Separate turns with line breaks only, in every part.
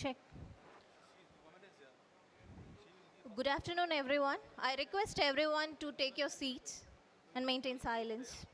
Check. Good afternoon, everyone. I request everyone to take your seats and maintain silence.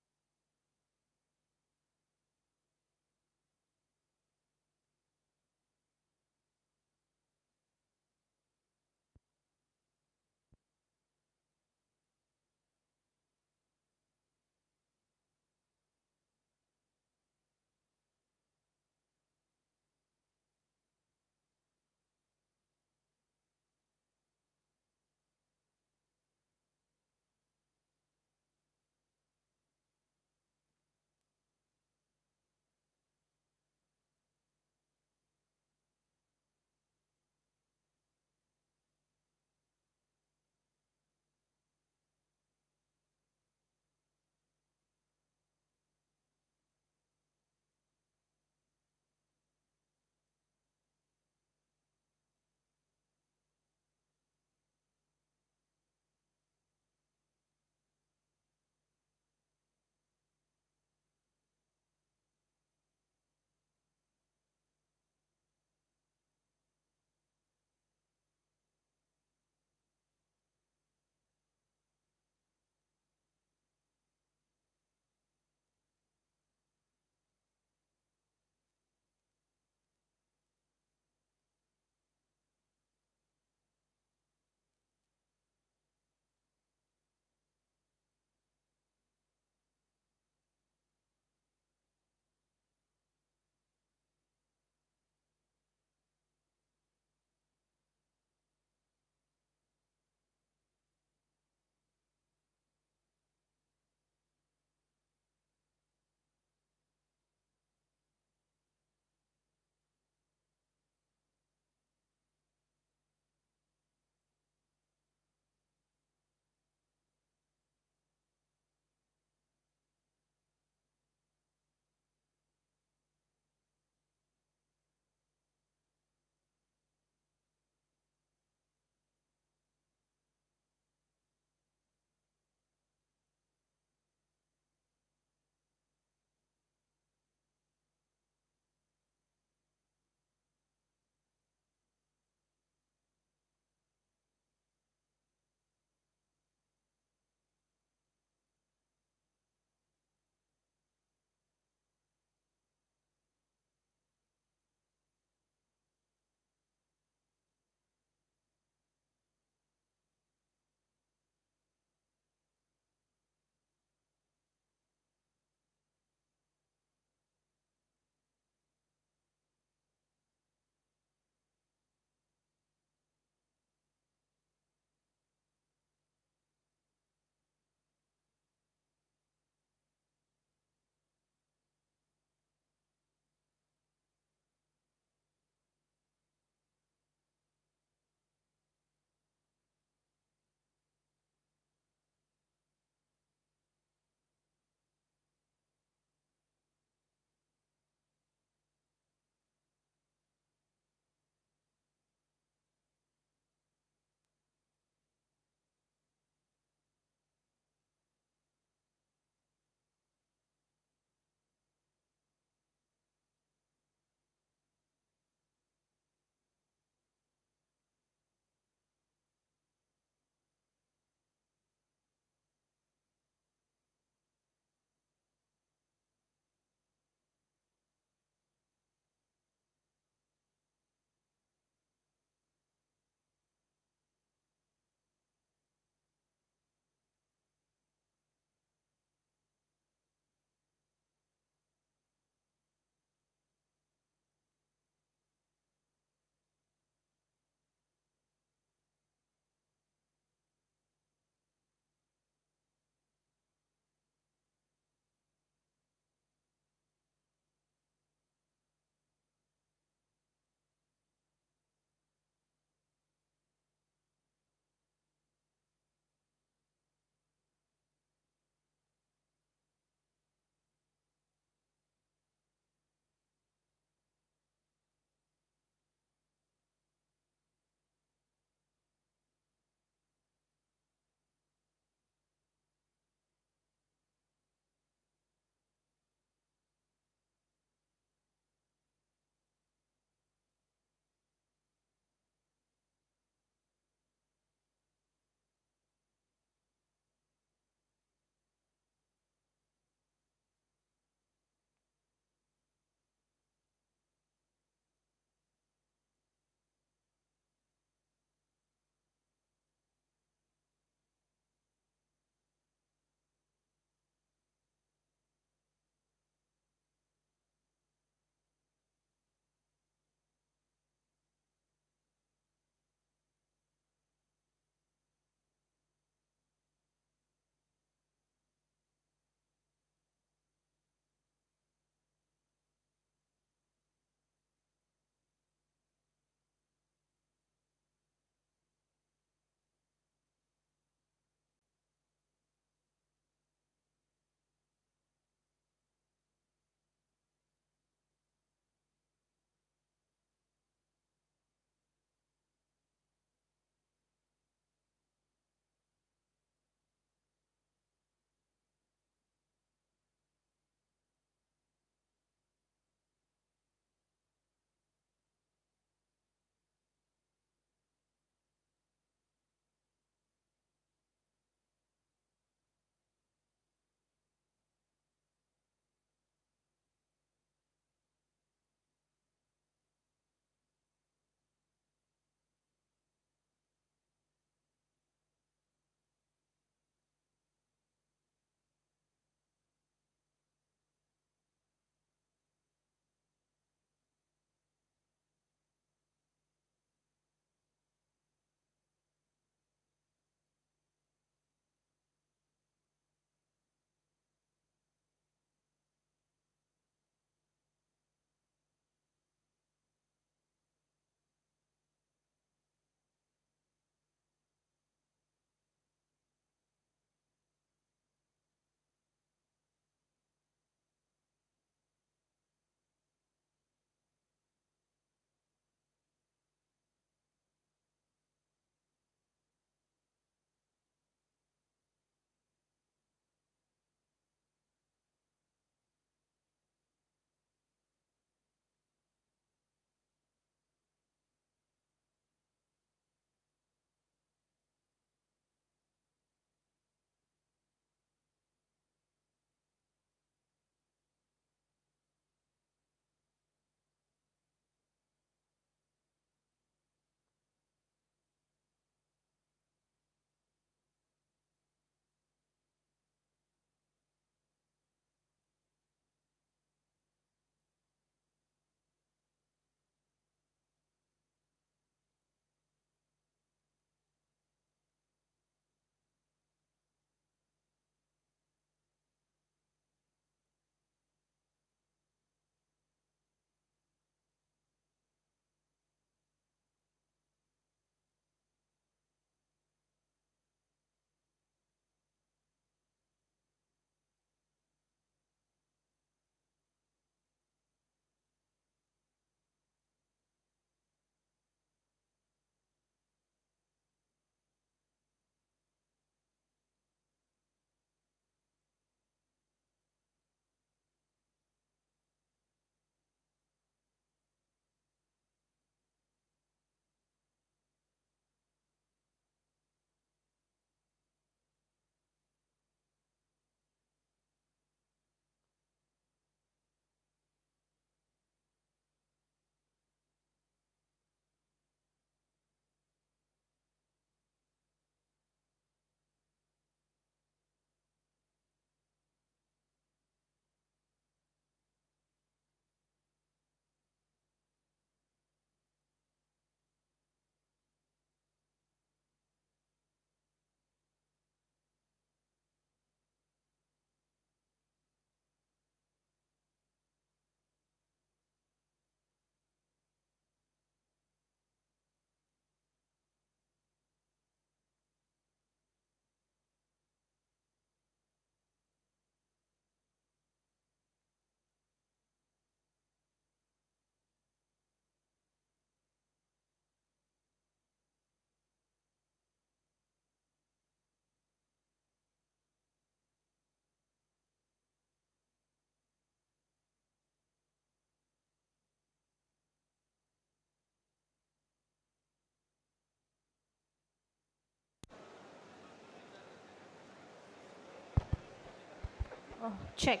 Check.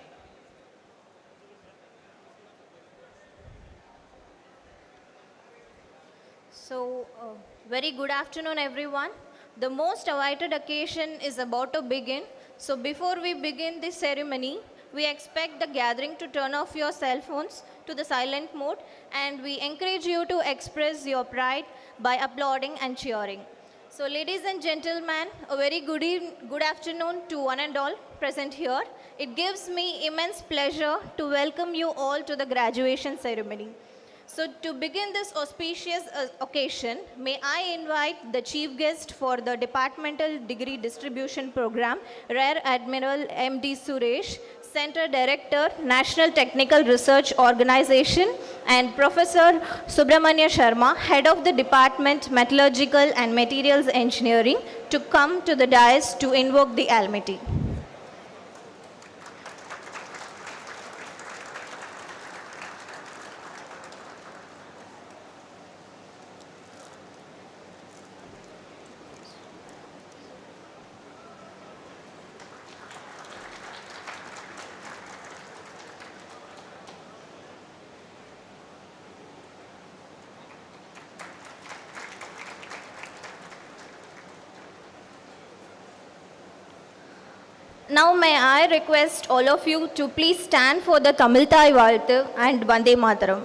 So, very good afternoon, everyone. The most awaited occasion is about to begin. So, before we begin this ceremony, we expect the gathering to turn off your cell phones to the silent mode, and we encourage you to express your pride by applauding and cheering. So, ladies and gentlemen, a very good afternoon to one and all present here. It gives me immense pleasure to welcome you all to the graduation ceremony. So to begin this auspicious occasion, may I invite the chief guest for the Departmental Degree Distribution Program, Rear Admiral M.D. Suresh, Center Director, National Technical Research Organization, and Professor Subramanya Sharma, Head of the Department, Metallurgical and Materials Engineering, to come to the dais to invoke the Almighty. Now may I request all of you to please stand for the Tamil Thai Valthu and Vande Mataram.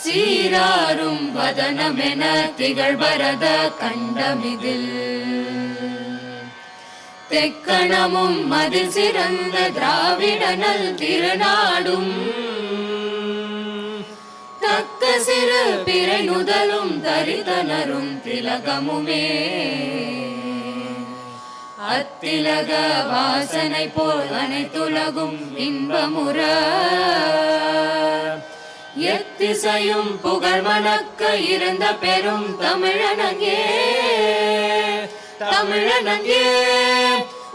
சீராரும் வதனமென திகழ்பரத கண்டமிதில் தெக்கணமும் மதில் சிறந்த திராவிடனல் திருநாடும் தக்க சிறு பிறை நுதலும் தரிதனரும் திலகமுமே அத்திலக வாசனை போல் அனைத்துலகும் இன்பமுற எத்திசையும் புகழ் மணக்க இருந்த பெரும் தமிழனங்கே தமிழனங்கே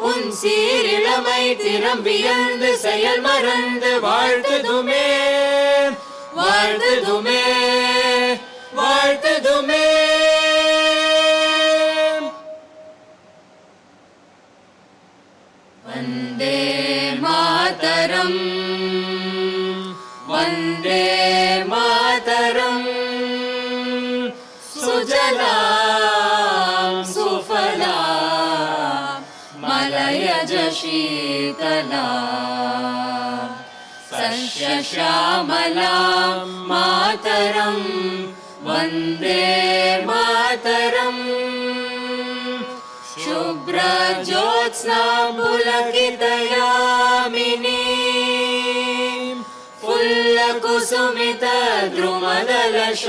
உன் சீரிழமை திறம் வியந்து செயல் மறந்து வாழ்த்துதுமே வாழ்த்துதுமே வாழ்த்துதுமே. வந்தே மாதரம் வந்தே மாதரம் சுஜலாம் சுஃபலாம் மலயஜ சீதலாம் சஸ்யஸ்யாமலாம் மாதரம் வந்தே மாதரம் शुभ्रज्योत्स्ना पुलकितयामिनी फुल्लकुसुमित द्रुमदलशोभिनी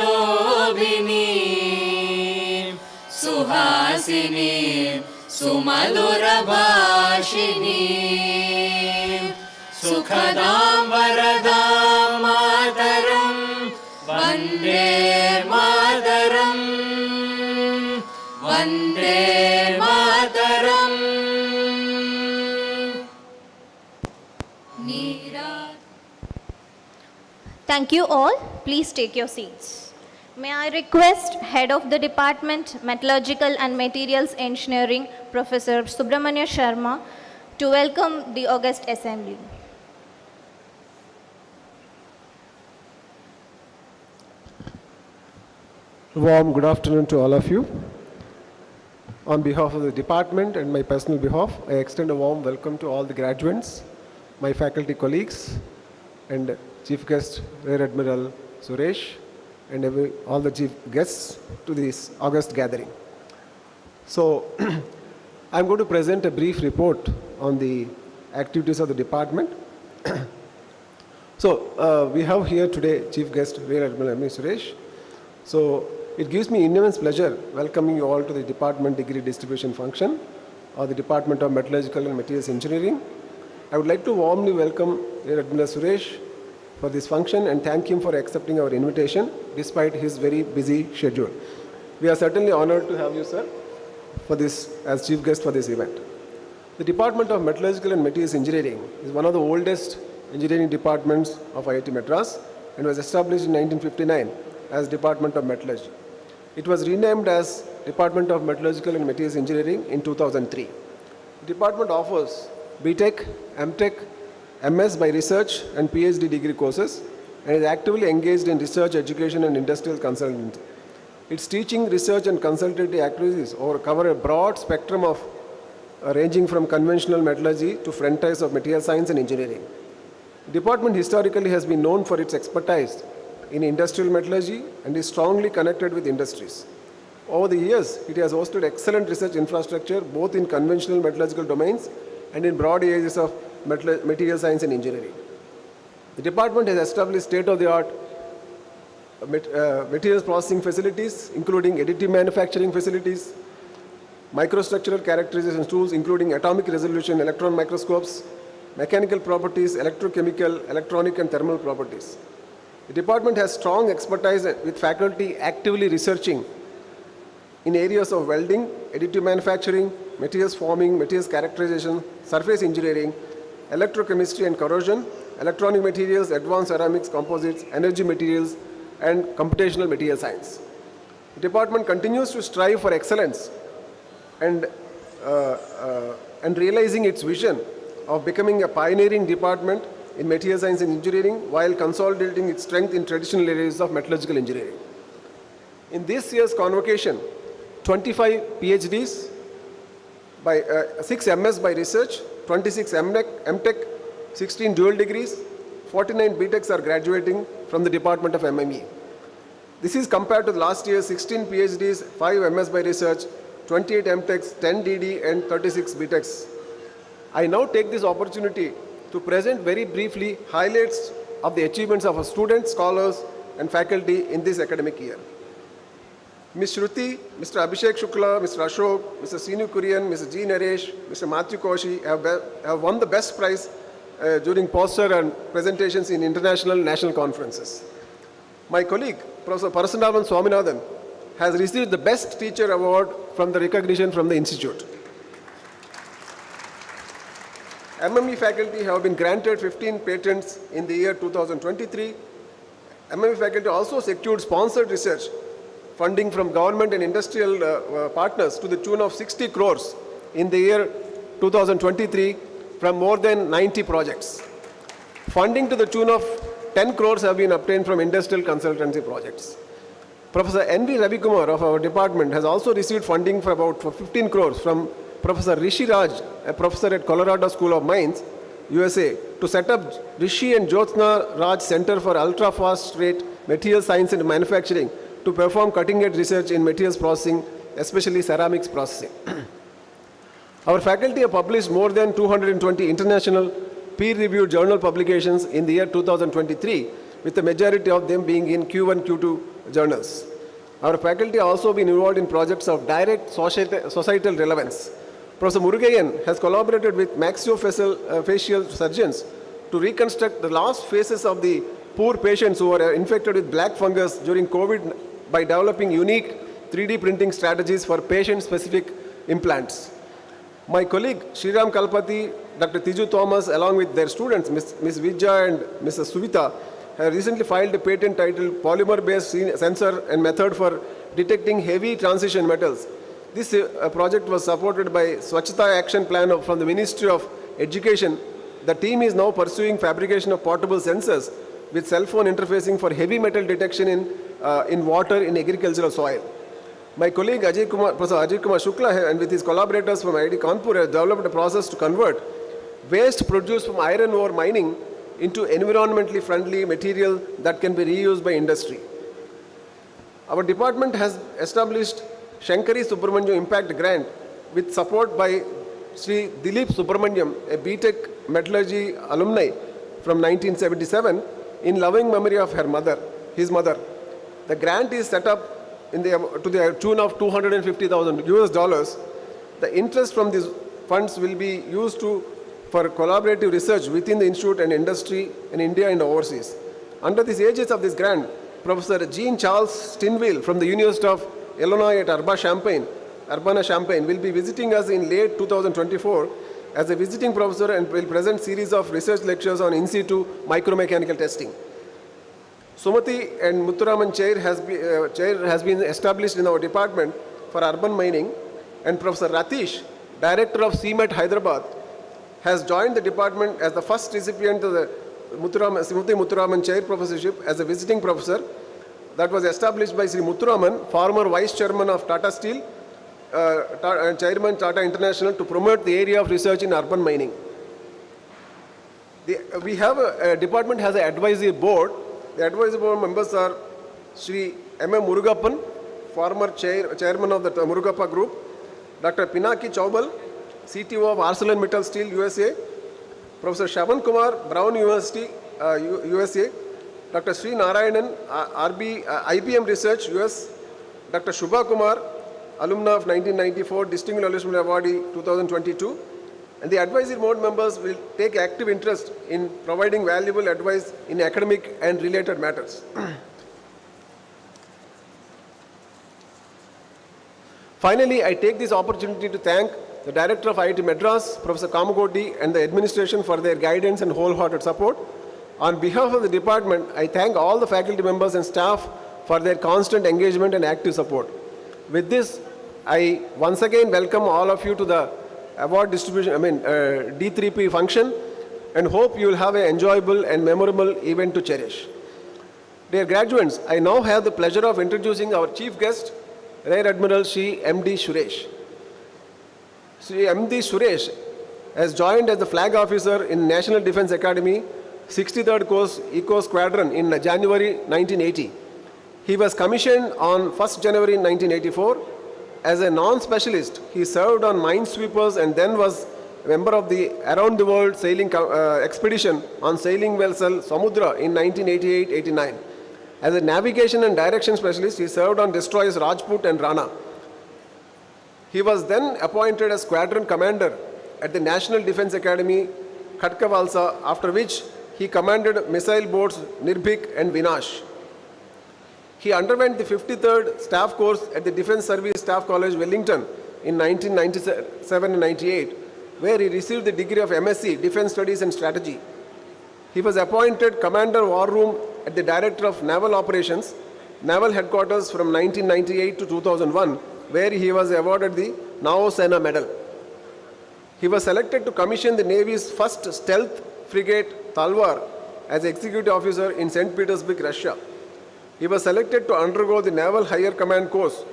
सुहासिनी सुमधुरभाषिनी सुखदां वरदां मातरं Vande Mataram Vande Mataram.
Thank you all. Please take your seats. May I request Head of the Department, Metallurgical and Materials Engineering, Professor Subramanya Sharma, to welcome the August Assembly.
Warm good afternoon to all of you. On behalf of the department and my personal behalf, I extend a warm welcome to all the graduates, my faculty colleagues, and Chief Guest Rear Admiral Suresh, and all the chief guests to this August gathering. So, I'm going to present a brief report on the activities of the department. So, we have here today Chief Guest Rear Admiral M. Suresh. So, it gives me immense pleasure welcoming you all to the Department Degree Distribution Function or the Department of Metallurgical and Materials Engineering. I would like to warmly welcome Rear Admiral Suresh for this function and thank him for accepting our invitation despite his very busy schedule. We are certainly honored to have you, sir, for this as chief guest for this event. The Department of Metallurgical and Materials Engineering is one of the oldest engineering departments of IIT Madras and was established in 1959 as Department of Metallurgy. It was renamed as Department of Metallurgical and Materials Engineering in 2003. The department offers BTech, MTech, MS by research and PhD degree courses and is actively engaged in research, education and industrial consulting. Its teaching, research and consultative activities cover a broad spectrum of ranging from conventional metallurgy to frontiers of material science and engineering. The department historically has been known for its expertise in industrial metallurgy and is strongly connected with industries. Over the years, it has hosted excellent research infrastructure both in conventional metallurgical domains and in broad areas of material science and engineering. The department has established state-of-the-art materials processing facilities, including additive manufacturing facilities, microstructural characterization tools, including atomic resolution electron microscopes, mechanical properties, electrochemical, electronic and thermal properties. The department has strong expertise with faculty actively researching in areas of welding, additive manufacturing, materials forming, materials characterization, surface engineering, electrochemistry and corrosion, electronic materials, advanced ceramics, composites, energy materials, and computational material science. The department continues to strive for excellence and realizing its vision of becoming a pioneering department in material science and engineering while consolidating its strength in traditional areas of metallurgical engineering. In this year's convocation, 25 PhDs, 6 MS by research, 26 MTech, 16 dual degrees, 49 BTechs are graduating from the Department of MME. This is compared to last year's 16 PhDs, 5 MS by research, 28 MTechs, 10 DD and 36 BTechs. I now take this opportunity to present very briefly highlights of the achievements of our students, scholars and faculty in this academic year. Ms. Shruti, Mr. Abhishek Shukla, Mr. Ashok, Mr. Sinu Kurian, Mr. G. Naresh, Mr. Matthew Koshi have won the best prize during poster and presentations in international and national conferences. My colleague, Professor Parasunavan Swaminathan, has received the Best Teacher Award from the recognition from the Institute. MME faculty have been granted 15 patents in the year 2023. MME faculty also secured sponsored research funding from government and industrial partners to the tune of 60 crores in the year 2023 from more than 90 projects. Funding to the tune of 10 crores have been obtained from industrial consultancy projects. Professor N.V. Ravikumar of our department has also received funding for about 15 crores from Professor Rishi Raj, a professor at Colorado School of Mines, USA, to set up Rishi and Jyotsna Raj Center for Ultra-Fast Rate Material Science and Manufacturing to perform cutting-edge research in materials processing, especially ceramics processing. Our faculty have published more than 220 international peer-reviewed journal publications in the year 2023, with the majority of them being in Q1, Q2 journals. Our faculty have also been involved in projects of direct societal relevance. Professor Murugayan has collaborated with maxillofacial surgeons to reconstruct the last phases of the poor patients who were infected with black fungus during COVID by developing unique 3D printing strategies for patient-specific implants. My colleague Sriram Kalpati, Dr. Tiju Thomas, along with their students, Ms. Vijay and Mrs. Suvita, have recently filed a patent titled Polymer-Based Sensor and Method for Detecting Heavy Transition Metals. This project was supported by Swachhata Action Plan from the Ministry of Education. The team is now pursuing fabrication of portable sensors with cell phone interfacing for heavy metal detection in water in agricultural soil. My colleague Professor Ajay Kumar Shukla and with his collaborators from IIT Kanpur have developed a process to convert waste produced from iron ore mining into environmentally friendly material that can be reused by industry. Our department has established Shankari Subramanyam Impact Grant with support by Sri Dilip Subramanyam, a BTech metallurgy alumni from 1977, in loving memory of his mother. The grant is set up to the tune of $250,000. The interest from these funds will be used for collaborative research within the institute and industry in India and overseas. Under the aegis of this grant, Professor Jean-Charles Stinwell from the University of Illinois at Urbana-Champaign will be visiting us in late 2024 as a visiting professor and will present series of research lectures on in situ micromechanical testing. Sumati and Muthuraman chair has been established in our department for urban mining, and Professor Ratish, director of CMET Hyderabad, has joined the department as the first recipient of the Srimati Muthuraman chair professorship as a visiting professor that was established by Sri Muthuraman, former vice chairman of Tata Steel and chairman Tata International, to promote the area of research in urban mining. We have a department has an advisory board. The advisory board members are Sri M.M. Murugappan, former chairman of the Murugappa Group, Dr. Pinaki Chaubal, CTO of ArcelorMittal Steel, USA, Professor Shaban Kumar, Brown University, USA, Dr. Sri Narayanan, IBM Research, US, Dr. Shubha Kumar, alumna of 1994, Distinguished Achievement Awardee 2022, and the advisory board members will take active interest in providing valuable advice in academic and related matters. Finally, I take this opportunity to thank the Director of IIT Madras, Professor Kamakoti, and the administration for their guidance and wholehearted support. On behalf of the department, I thank all the faculty members and staff for their constant engagement and active support. With this, I once again welcome all of you to the award distribution, D3P function, and hope you will have an enjoyable and memorable event to cherish. Dear graduates, I now have the pleasure of introducing our chief guest, Rear Admiral Sri M.D. Suresh. Sri M.D. Suresh has joined as the flag officer in National Defence Academy, 63rd Coast Eco Squadron in January 1980. He was commissioned on 1st January 1984. As a non-specialist, he served on minesweepers and then was a member of the Around the World Sailing Expedition on sailing vessel Samudra in 1988-89. As a navigation and direction specialist, he served on destroyers Rajput and Rana. He was then appointed as squadron commander at the National Defence Academy, Khatkavalsa, after which he commanded missile boats Nirbhik and Vinash. He underwent the 53rd Staff Course at the Defence Service Staff College, Wellington in 1997 and 98, where he received the degree of MSc, Defence Studies and Strategy. He was appointed Commander War Room at the Director of Naval Operations, Naval Headquarters from 1998 to 2001, where he was awarded the Navasena Medal. He was selected to commission the Navy's first stealth frigate Talwar as executive officer in St. Petersburg, Russia. He was selected to undergo the Naval Higher Command course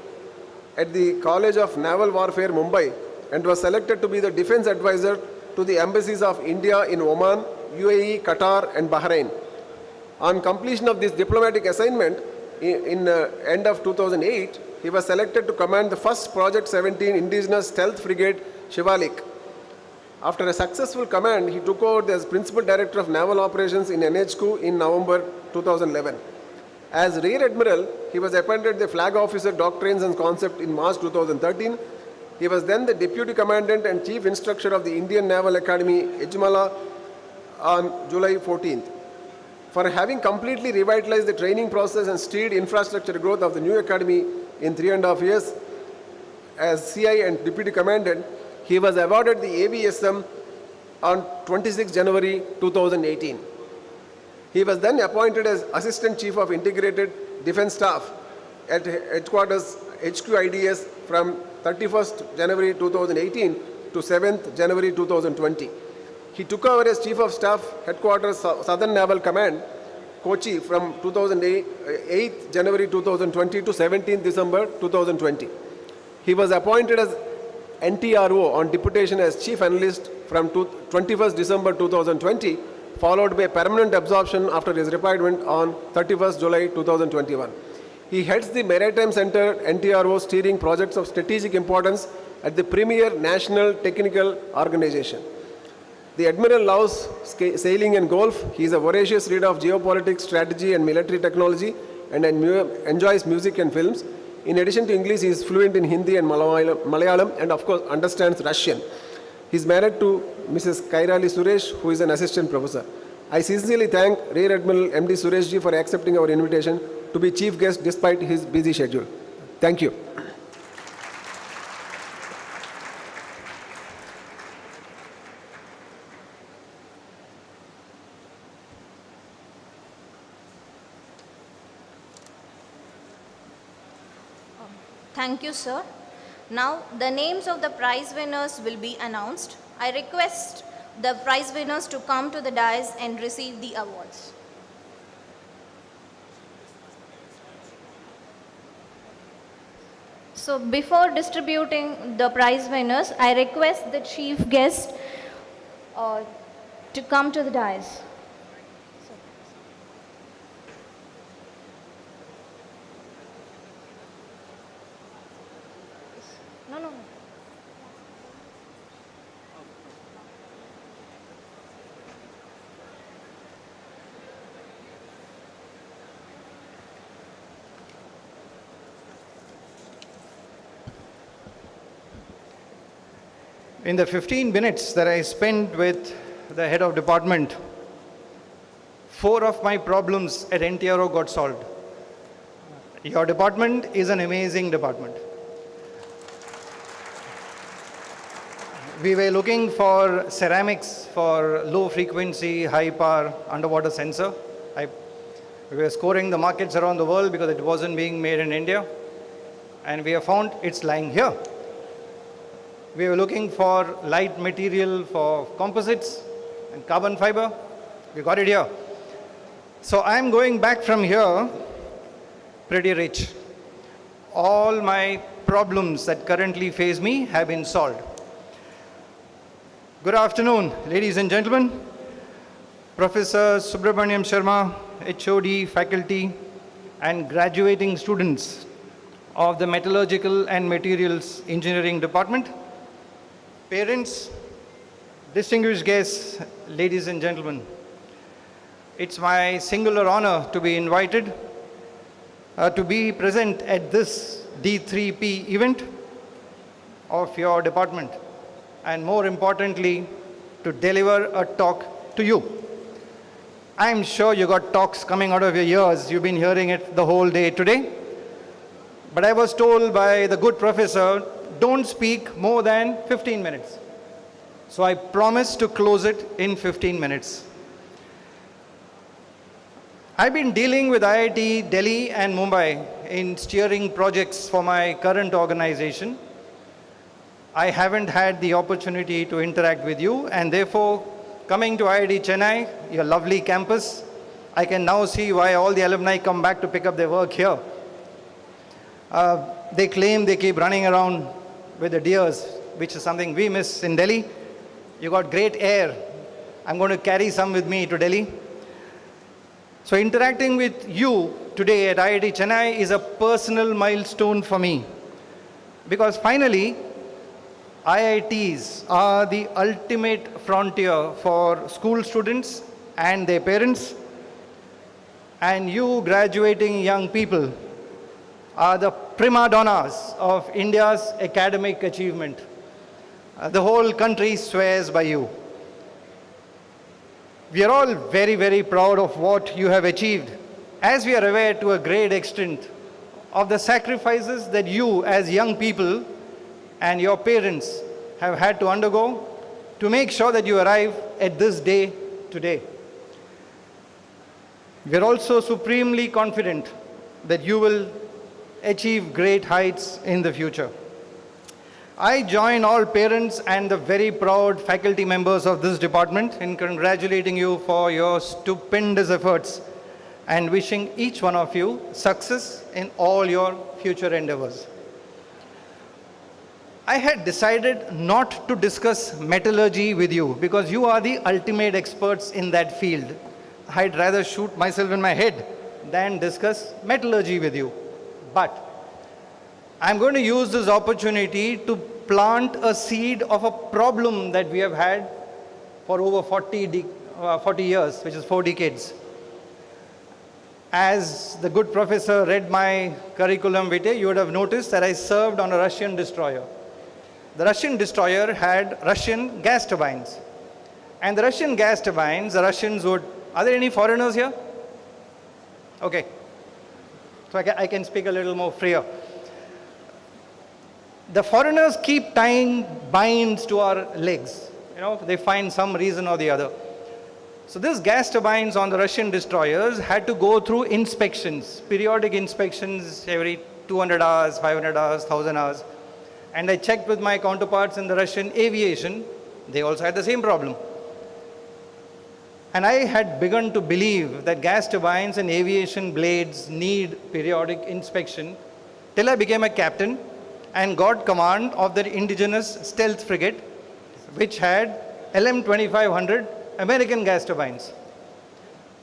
at the College of Naval Warfare, Mumbai, and was selected to be the defense advisor to the embassies of India in Oman, UAE, Qatar, and Bahrain. On completion of this diplomatic assignment in end of 2008, he was selected to command the first Project 17 indigenous stealth frigate Shivalik. After a successful command, he took over as Principal Director of Naval Operations in NHQ in November 2011. As Rear Admiral, he was appointed the Flag Officer Doctrines and Concept in March 2013. He was then the Deputy Commandant and Chief Instructor of the Indian Naval Academy, Ejmala, on July 14th. For having completely revitalized the training process and steered infrastructure growth of the new academy in 3.5 years as CI and Deputy Commandant, he was awarded the AVSM on 26 January 2018. He was then appointed as Assistant Chief of Integrated Defence Staff at Headquarters HQIDS from 31st January 2018 to 7th January 2020. He took over as Chief of Staff Headquarters Southern Naval Command, Kochi from 8th January 2020 to 17th December 2020. He was appointed as NTRO on deputation as Chief Analyst from 21st December 2020, followed by permanent absorption after his retirement on 31st July 2021. He heads the Maritime Center NTRO steering projects of strategic importance at the premier national technical organization. The Admiral loves sailing and golf. He is a voracious reader of geopolitics, strategy and military technology and enjoys music and films. In addition to English, he is fluent in Hindi and Malayalam and of course understands Russian. He is married to Mrs. Kairali Suresh, who is an assistant professor. I sincerely thank Rear Admiral M.D. Suresh ji for accepting our invitation to be chief guest despite his busy schedule. Thank you.
Thank you, sir. Now, the names of the prize winners will be announced. I request the prize winners to come to the dais and receive the awards. So, before distributing the prize winners, I request the chief guest to come to the dais. No, no, no.
In the 15 minutes that I spent with the head of department, 4 of my problems at NTRO got solved. Your department is an amazing department. We were looking for ceramics for low frequency, high power underwater sensor. We were scoring the markets around the world because it wasn't being made in India. And we have found it's lying here. We were looking for light material for composites and carbon fiber. We got it here. So I'm going back from here pretty rich. All my problems that currently face me have been solved. Good afternoon, ladies and gentlemen. Professor Subramaniam Sharma, HOD, faculty, and graduating students of the Metallurgical and Materials Engineering Department. Parents, distinguished guests, ladies and gentlemen, it's my singular honor to be invited to be present at this D3P event of your department, and more importantly, to deliver a talk to you. I'm sure you got talks coming out of your ears. You've been hearing it the whole day today. But I was told by the good professor, don't speak more than 15 minutes. So I promise to close it in 15 minutes. I've been dealing with IIT Delhi and Mumbai in steering projects for my current organization. I haven't had the opportunity to interact with you, and therefore, coming to IIT Chennai, your lovely campus, I can now see why all the alumni come back to pick up their work here. They claim they keep running around with the deers, which is something we miss in Delhi. You got great air. I'm going to carry some with me to Delhi. So interacting with you today at IIT Chennai is a personal milestone for me, because finally, IITs are the ultimate frontier for school students and their parents, and you graduating young people are the prima donnas of India's academic achievement. The whole country swears by you. We are all very, very proud of what you have achieved, as we are aware to a great extent of the sacrifices that you as young people and your parents have had to undergo to make sure that you arrive at this day today. We are also supremely confident that you will achieve great heights in the future. I join all parents and the very proud faculty members of this department in congratulating you for your stupendous efforts and wishing each one of you success in all your future endeavors. I had decided not to discuss metallurgy with you because you are the ultimate experts in that field. I'd rather shoot myself in my head than discuss metallurgy with you. But I'm going to use this opportunity to plant a seed of a problem that we have had for over 40 years, which is 4 decades. As the good professor read my curriculum vitae, you would have noticed that I served on a Russian destroyer. The Russian destroyer had Russian gas turbines. And the Russian gas turbines, the Russians would... Are there any foreigners here? Okay. So I can speak a little more freer. The foreigners keep tying binds to our legs. You know, they find some reason or the other. So these gas turbines on the Russian destroyers had to go through inspections, periodic inspections every 200 hours, 500 hours, 1000 hours. And I checked with my counterparts in the Russian aviation, they also had the same problem. And I had begun to believe that gas turbines and aviation blades need periodic inspection till I became a captain and got command of the indigenous stealth frigate, which had LM-2500 American gas turbines.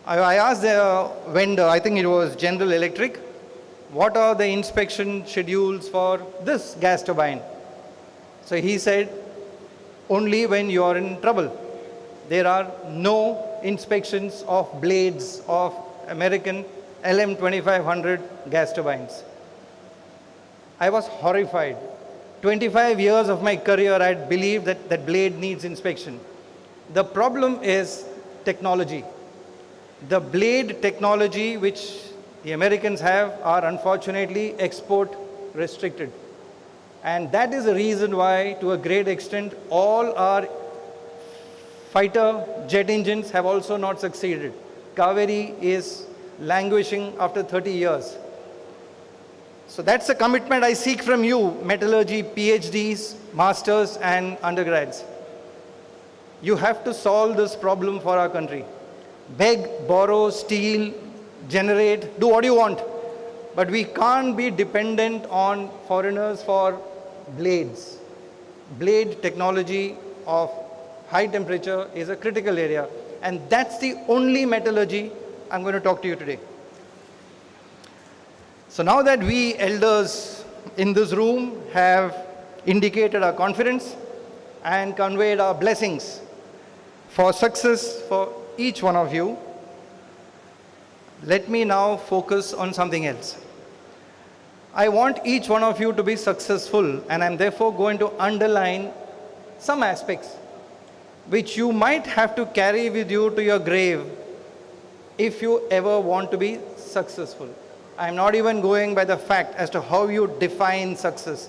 I asked the vendor, I think it was General Electric, what are the inspection schedules for this gas turbine? So he said, only when you are in trouble. There are no inspections of blades of American LM-2500 gas turbines. I was horrified. 25 years of my career, I had believed that that blade needs inspection. The problem is technology. The blade technology which the Americans have are unfortunately export restricted. And that is the reason why, to a great extent, all our fighter jet engines have also not succeeded. Kaveri is languishing after 30 years. So that's a commitment I seek from you, metallurgy, PhDs, masters, and undergrads. You have to solve this problem for our country. Beg, borrow, steal, generate, do what you want. But we can't be dependent on foreigners for blades. Blade technology of high temperature is a critical area. And that's the only metallurgy I'm going to talk to you today. So now that we elders in this room have indicated our confidence and conveyed our blessings for success for each one of you, let me now focus on something else. I want each one of you to be successful, and I'm therefore going to underline some aspects which you might have to carry with you to your grave if you ever want to be successful. I'm not even going by the fact as to how you define success.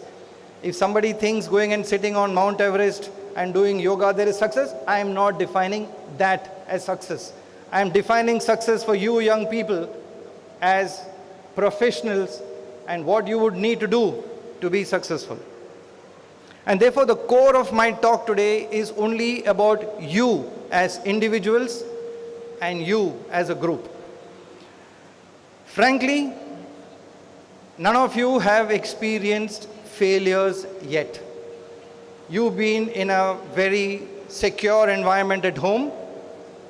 If somebody thinks going and sitting on Mount Everest and doing yoga there is success, I am not defining that as success. I am defining success for you young people as professionals and what you would need to do to be successful. And therefore the core of my talk today is only about you as individuals and you as a group. Frankly, none of you have experienced failures yet. You've been in a very secure environment at home.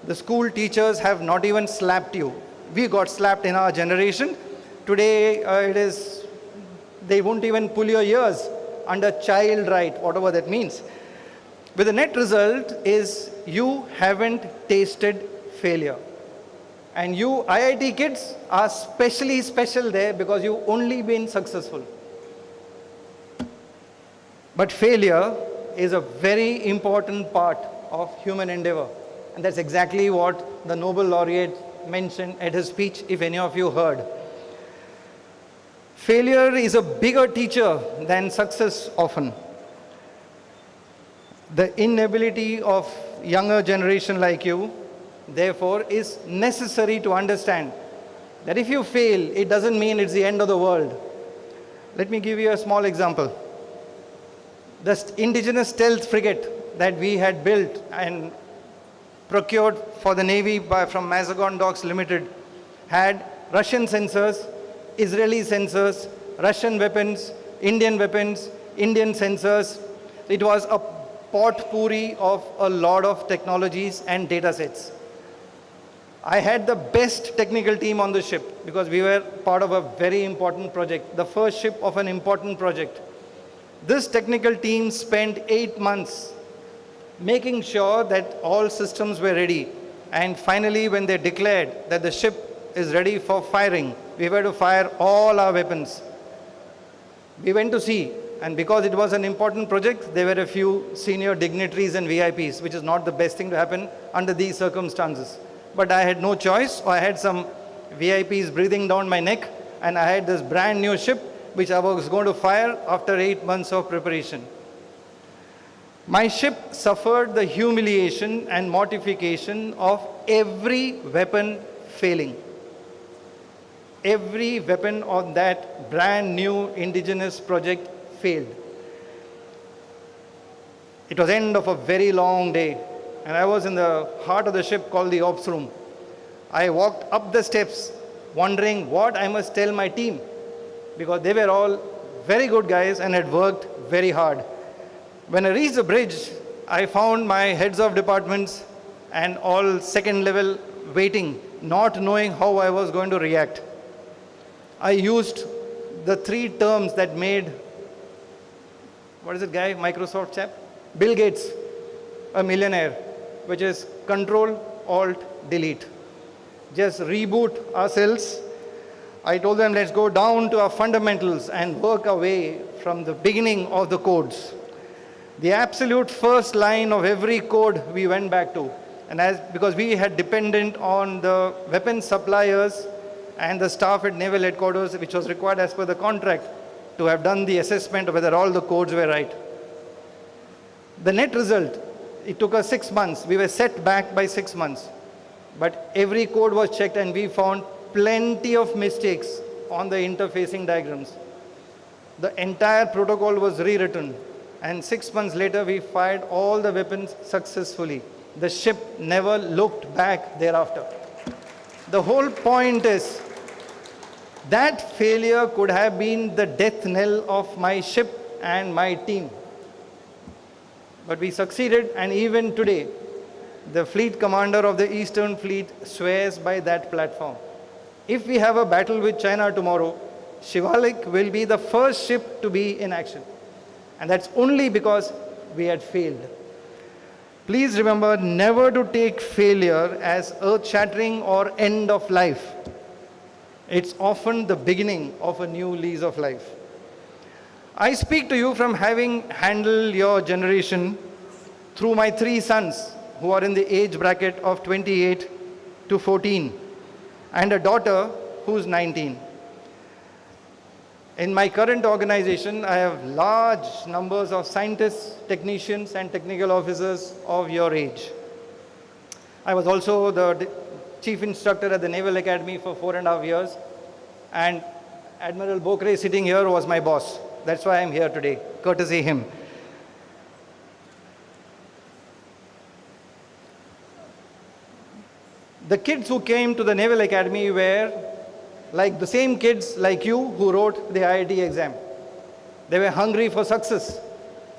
The school teachers have not even slapped you. We got slapped in our generation. Today, they won't even pull your ears under child right, whatever that means. But the net result is you haven't tasted failure. And you IIT kids are specially special there because you've only been successful. But failure is a very important part of human endeavor. And that's exactly what the Nobel laureate mentioned at his speech, if any of you heard. Failure is a bigger teacher than success often. The inability of younger generation like you, therefore, is necessary to understand that if you fail, it doesn't mean it's the end of the world. Let me give you a small example. The indigenous stealth frigate that we had built and procured for the Navy from Mazagon Docks Limited had Russian sensors, Israeli sensors, Russian weapons, Indian sensors. It was a potpourri of a lot of technologies and data sets. I had the best technical team on the ship because we were part of a very important project, the first ship of an important project. This technical team spent 8 months making sure that all systems were ready. And finally, when they declared that the ship is ready for firing, we were to fire all our weapons. We went to sea, and because it was an important project, there were a few senior dignitaries and VIPs, which is not the best thing to happen under these circumstances. But I had no choice. I had some VIPs breathing down my neck, and I had this brand new ship, which I was going to fire after 8 months of preparation. My ship suffered the humiliation and mortification of every weapon failing. every weapon on that brand new indigenous project failed. It was end of a very long day, and I was in the heart of the ship called the ops room. I walked up the steps wondering what I must tell my team, because they were all very good guys and had worked very hard. When I reached the bridge, I found my heads of departments and all second level waiting, not knowing how I was going to react. I used the three terms that made, what is it guy, Microsoft chap? Bill Gates, a millionaire, which is Control, Alt, Delete. Just reboot ourselves. I told them, let's go down to our fundamentals and work our way from the beginning of the codes. The absolute first line of every code we went back to. And because we had dependent on the weapons suppliers and the staff at Naval Headquarters, which was required as per the contract, to have done the assessment of whether all the codes were right. The net result, it took us 6 months. We were set back by 6 months. But every code was checked and we found plenty of mistakes on the interfacing diagrams. The entire protocol was rewritten. And 6 months later, we fired all the weapons successfully. The ship never looked back thereafter. The whole point is that failure could have been the death knell of my ship and my team. But we succeeded, and even today, the fleet commander of the Eastern Fleet swears by that platform. If we have a battle with China tomorrow, Shivalik will be the first ship to be in action. And that's only because we had failed. Please remember never to take failure as earth-shattering or end of life. It's often the beginning of a new lease of life. I speak to you from having handled your generation through my 3 sons who are in the age bracket of 28 to 14 and a daughter who's 19. In my current organization, I have large numbers of scientists, technicians, and technical officers of your age. I was also the chief instructor at the Naval Academy for 4.5 years, and Admiral Bokre sitting here was my boss. That's why I'm here today, courtesy him. The kids who came to the Naval Academy were like the same kids like you who wrote the IIT exam. They were hungry for success,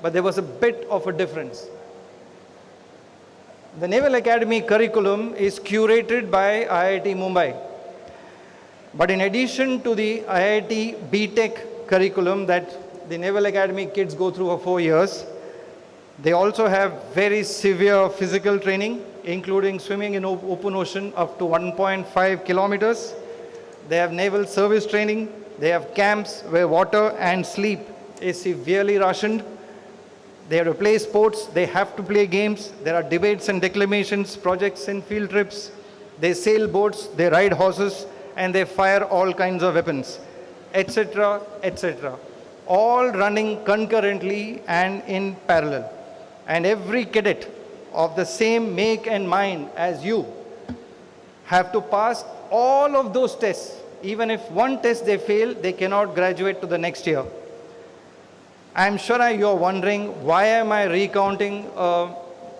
but there was a bit of a difference. The Naval Academy curriculum is curated by IIT Mumbai. But in addition to the IIT BTech curriculum that the Naval Academy kids go through for 4 years, they also have very severe physical training, including swimming in open ocean up to 1.5 kilometers. They have naval service training. They have camps where water and sleep is severely rationed. They have to play sports. They have to play games. There are debates and declamations, projects and field trips. They sail boats, they ride horses, and they fire all kinds of weapons, etc., etc. All running concurrently and in parallel. And every cadet of the same make and mind as you have to pass all of those tests. Even if one test they fail, they cannot graduate to the next year. I'm sure you're wondering, why am I recounting a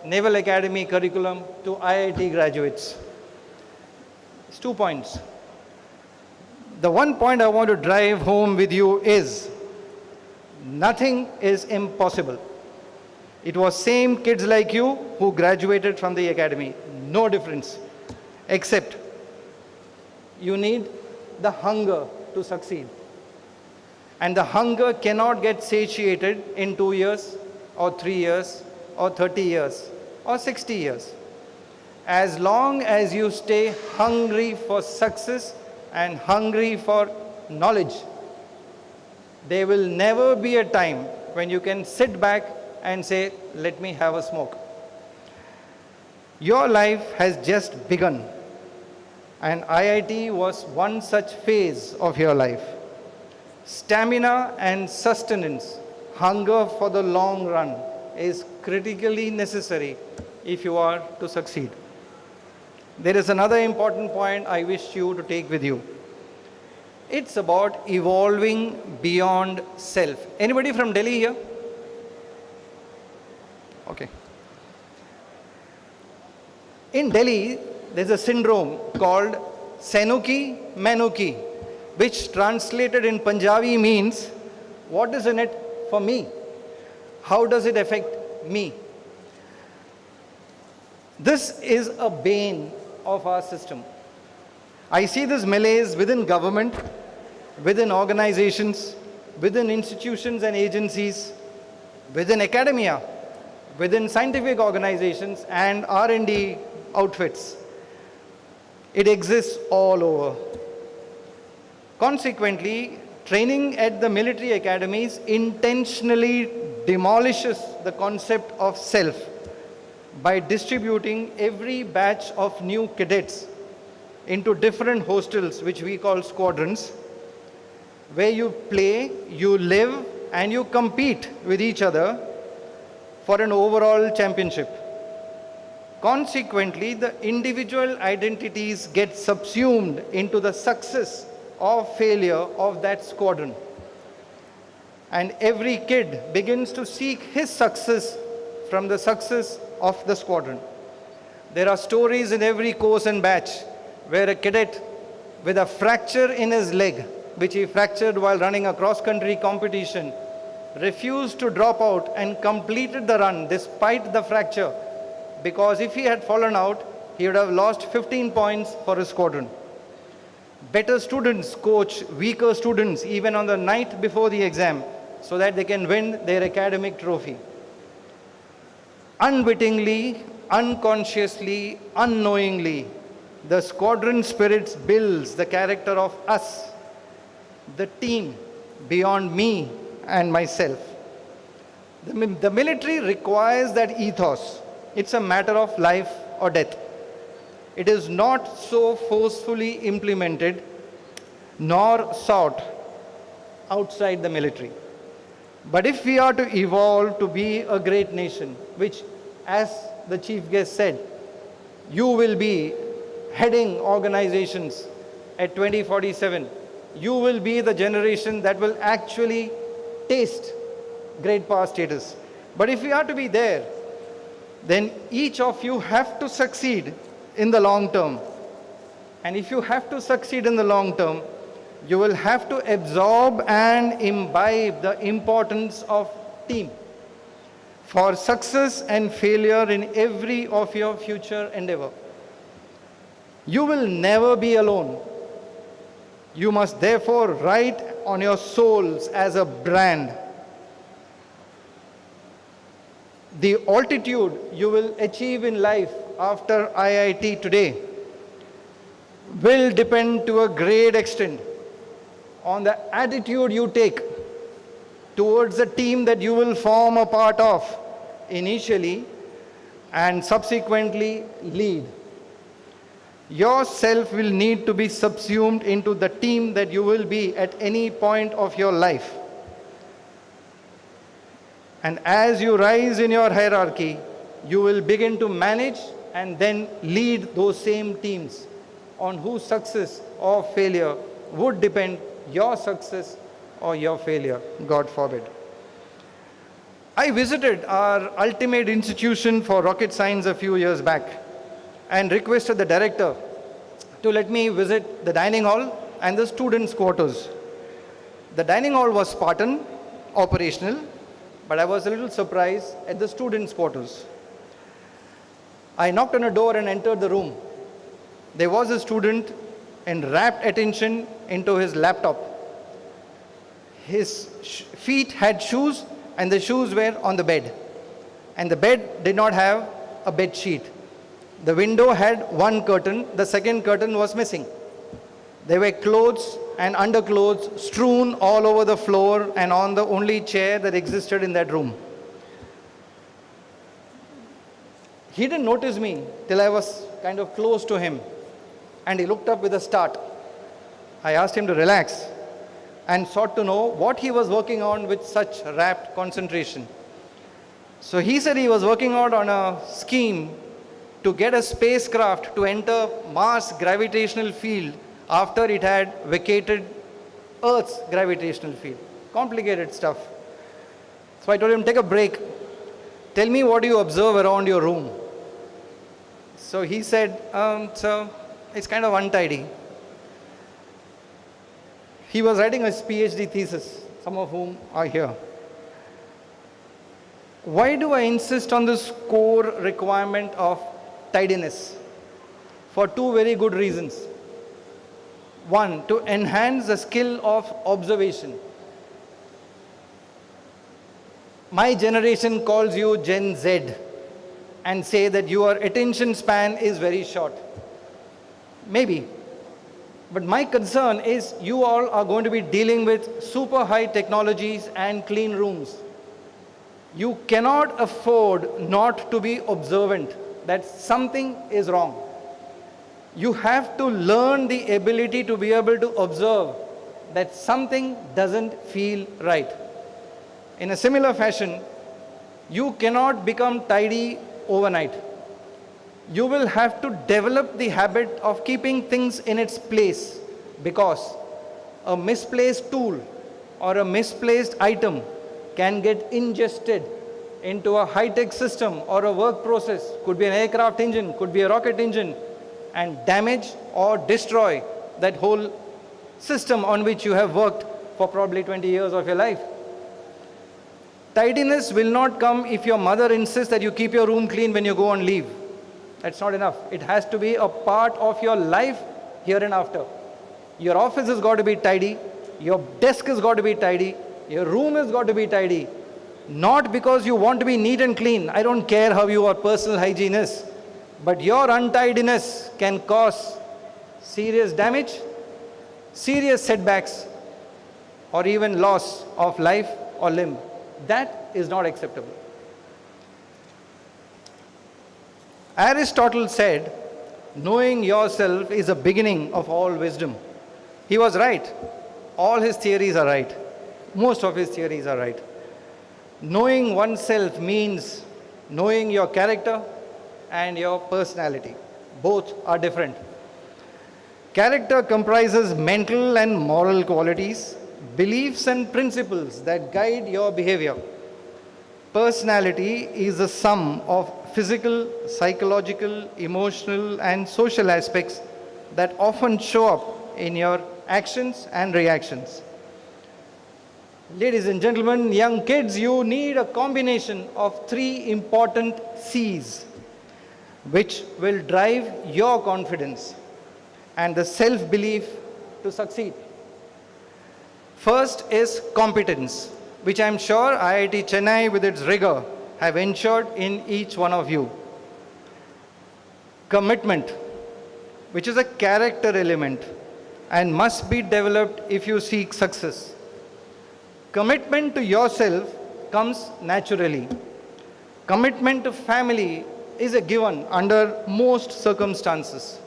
Naval Academy curriculum to IIT graduates? It's 2 points. The one point I want to drive home with you is, nothing is impossible. It was same kids like you who graduated from the academy. No difference. Except you need the hunger to succeed. And the hunger cannot get satiated in 2 years or 3 years or 30 years or 60 years. As long as you stay hungry for success and hungry for knowledge, there will never be a time when you can sit back and say, let me have a smoke. Your life has just begun. And IIT was one such phase of your life. Stamina and sustenance, hunger for the long run, is critically necessary if you are to succeed. There is another important point I wish you to take with you. It's about evolving beyond self. Anybody from Delhi here? Okay. In Delhi, there's a syndrome called Senuki Menuki, which translated in Punjabi means, what is in it for me? How does it affect me? This is a bane of our system. I see this malaise within government, within organizations, within institutions and agencies, within academia, within scientific organizations and R&D outfits. It exists all over. Consequently, training at the military academies intentionally demolishes the concept of self by distributing every batch of new cadets into different hostels, which we call squadrons, where you play, you live, and you compete with each other for an overall championship. Consequently, the individual identities get subsumed into the success or failure of that squadron. And every kid begins to seek his success from the success of the squadron. There are stories in every course and batch where a cadet with a fracture in his leg, which he fractured while running a cross-country competition, refused to drop out and completed the run despite the fracture, because if he had fallen out, he would have lost 15 points for his squadron. Better students coach weaker students even on the night before the exam so that they can win their academic trophy. Unwittingly, unconsciously, unknowingly, the squadron spirits builds the character of us, the team, beyond me and myself. The military requires that ethos. It's a matter of life or death. It is not so forcefully implemented nor sought outside the military. But if we are to evolve to be a great nation, which, as the chief guest said, you will be heading organizations at 2047, you will be the generation that will actually taste great power status. But if we are to be there, then each of you have to succeed in the long term. And if you have to succeed in the long term, you will have to absorb and imbibe the importance of team for success and failure in every of your future endeavor. You will never be alone. You must therefore write on your souls as a brand. The altitude you will achieve in life after IIT today will depend to a great extent on the attitude you take towards the team that you will form a part of initially and subsequently lead. Yourself will need to be subsumed into the team that you will be at any point of your life. And as you rise in your hierarchy, you will begin to manage and then lead those same teams on whose success or failure would depend your success or your failure, God forbid. I visited our ultimate institution for rocket science a few years back and requested the director to let me visit the dining hall and the students' quarters. The dining hall was Spartan, operational, but I was a little surprised at the students' quarters. I knocked on a door and entered the room. There was a student in rapt attention into his laptop. His feet had shoes and the shoes were on the bed. And the bed did not have a bed sheet. The window had one curtain, the second curtain was missing. There were clothes and underclothes strewn all over the floor and on the only chair that existed in that room. He didn't notice me till I was kind of close to him. And he looked up with a start. I asked him to relax and sought to know what he was working on with such rapt concentration. So he said he was working out on a scheme to get a spacecraft to enter Mars' gravitational field after it had vacated Earth's gravitational field. Complicated stuff. So I told him, take a break. Tell me what you observe around your room. So he said, so it's kind of untidy. He was writing his PhD thesis, some of whom are here. Why do I insist on this core requirement of tidiness? For two very good reasons. One, to enhance the skill of observation. My generation calls you Gen Z and say that your attention span is very short. Maybe. But my concern is you all are going to be dealing with super high technologies and clean rooms. You cannot afford not to be observant that something is wrong. You have to learn the ability to be able to observe that something doesn't feel right. In a similar fashion, you cannot become tidy overnight. You will have to develop the habit of keeping things in its place, because a misplaced tool or a misplaced item can get ingested into a high-tech system or a work process, could be an aircraft engine, could be a rocket engine, and damage or destroy that whole system on which you have worked for probably 20 years of your life. Tidiness will not come if your mother insists that you keep your room clean when you go on leave. That's not enough. It has to be a part of your life here and after. Your office has got to be tidy, your desk has got to be tidy, your room has got to be tidy. Not because you want to be neat and clean. I don't care how your personal hygiene is. But your untidiness can cause serious damage, serious setbacks, or even loss of life or limb. That is not acceptable. Aristotle said, knowing yourself is the beginning of all wisdom. He was right. All his theories are right. Most of his theories are right. Knowing oneself means knowing your character and your personality. Both are different. Character comprises mental and moral qualities, beliefs and principles that guide your behavior. Personality is the sum of physical, psychological, emotional, and social aspects that often show up in your actions and reactions. Ladies and gentlemen, young kids, you need a combination of three important C's which will drive your confidence and the self-belief to succeed. First is competence, which I am sure IIT Chennai with its rigor have ensured in each one of you. Commitment, which is a character element and must be developed if you seek success. Commitment to yourself comes naturally. Commitment to family is a given under most circumstances.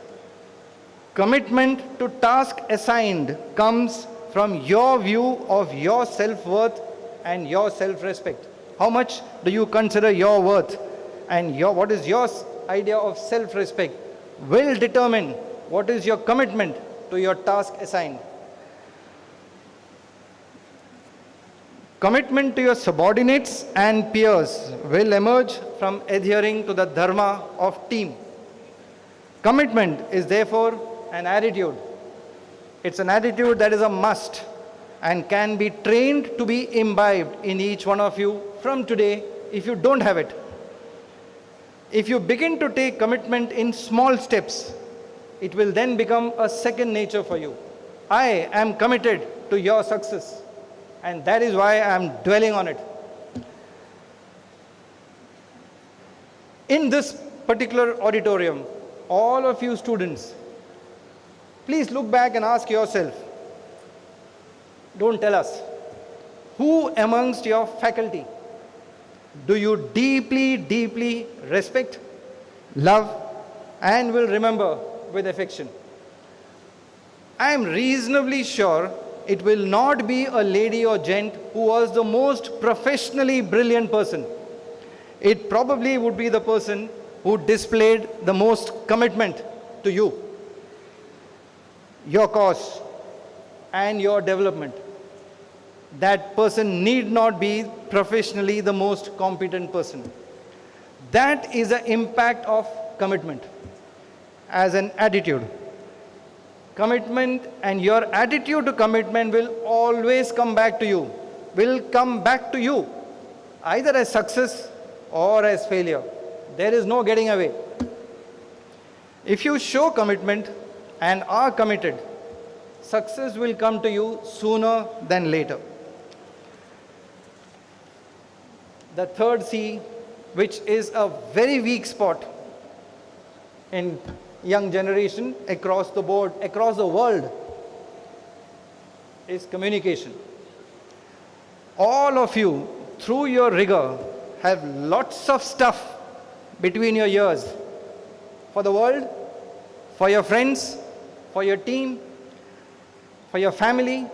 Commitment to task assigned comes from your view of your self-worth and your self-respect. How much do you consider your worth and what is your idea of self-respect will determine what is your commitment to your task assigned. Commitment to your subordinates and peers will emerge from adhering to the dharma of team. Commitment is therefore an attitude. It's an attitude that is a must and can be trained to be imbibed in each one of you from today if you don't have it. If you begin to take commitment in small steps, it will then become a second nature for you. I am committed to your success, and that is why I am dwelling on it. In this particular auditorium, all of you students, please look back and ask yourself, don't tell us, who amongst your faculty do you deeply, deeply respect, love, and will remember with affection? I am reasonably sure it will not be a lady or gent who was the most professionally brilliant person. It probably would be the person who displayed the most commitment to you, your cause, and your development. That person need not be professionally the most competent person. That is the impact of commitment as an attitude. Commitment and your attitude to commitment will always come back to you, either as success or as failure. There is no getting away. If you show commitment and are committed, success will come to you sooner than later. The third C, which is a very weak spot in young generation across the board, across the world, is communication. All of you, through your rigor, have lots of stuff between your ears for the world, for your friends, for your team, for your family.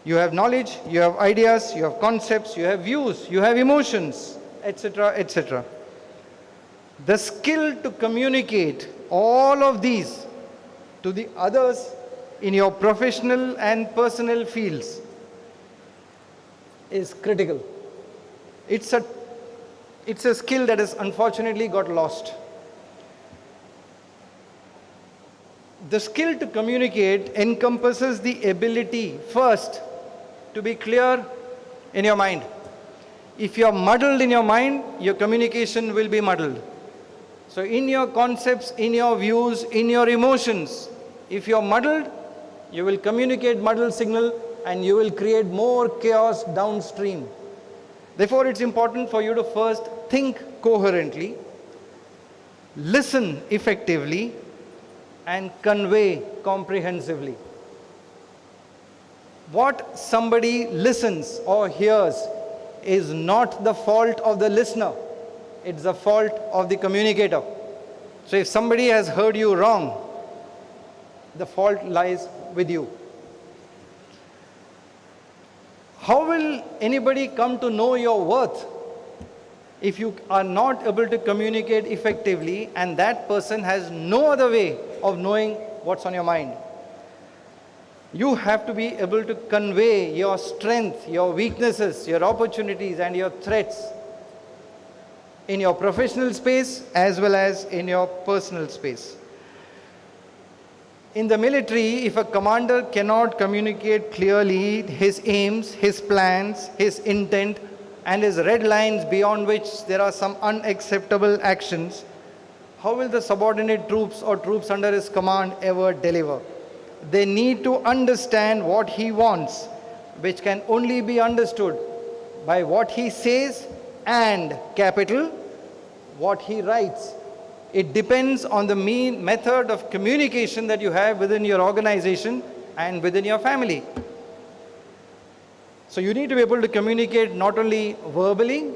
You have knowledge, you have ideas, you have concepts, you have views, you have emotions, etc., etc. The skill to communicate all of these to the others in your professional and personal fields is critical. It's a skill that has unfortunately got lost. The skill to communicate encompasses the ability, first, to be clear in your mind. If you are muddled in your mind, your communication will be muddled. So in your concepts, in your views, in your emotions, if you are muddled, you will communicate muddled signal and you will create more chaos downstream. Therefore, it's important for you to first think coherently, listen effectively, and convey comprehensively. What somebody listens or hears is not the fault of the listener. It's the fault of the communicator. So if somebody has heard you wrong, the fault lies with you. How will anybody come to know your worth if you are not able to communicate effectively and that person has no other way of knowing what's on your mind? You have to be able to convey your strength, your weaknesses, your opportunities, and your threats in your professional space as well as in your personal space. In the military, if a commander cannot communicate clearly his aims, his plans, his intent, and his red lines beyond which there are some unacceptable actions, how will the subordinate troops or troops under his command ever deliver? They need to understand what he wants, which can only be understood by what he says and capital what he writes. It depends on the method of communication that you have within your organization and within your family. So you need to be able to communicate not only verbally,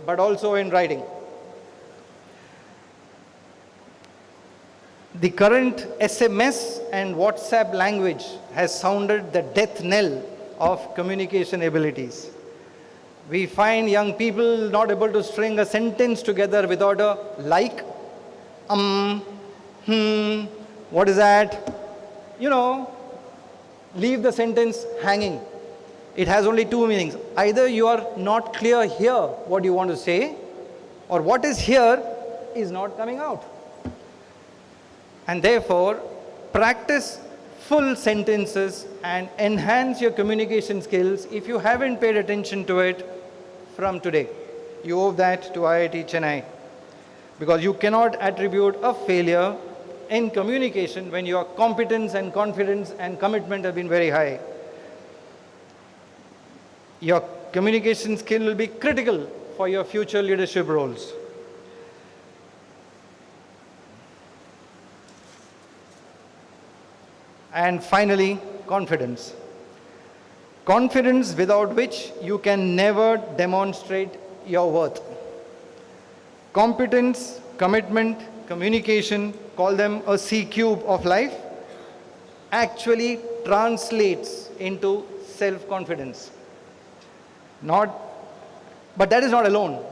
but also in writing. The current SMS and WhatsApp language has sounded the death knell of communication abilities. We find young people not able to string a sentence together without a like, what is that? Leave the sentence hanging. It has only two meanings. Either you are not clear here what you want to say, or what is here is not coming out. And therefore, practice full sentences and enhance your communication skills if you haven't paid attention to it from today. You owe that to IIT Chennai. Because you cannot attribute a failure in communication when your competence and confidence and commitment have been very high. Your communication skill will be critical for your future leadership roles. And finally, confidence. Confidence without which you can never demonstrate your worth. Competence, commitment, communication, call them a C cube of life, actually translates into self-confidence. But that is not alone,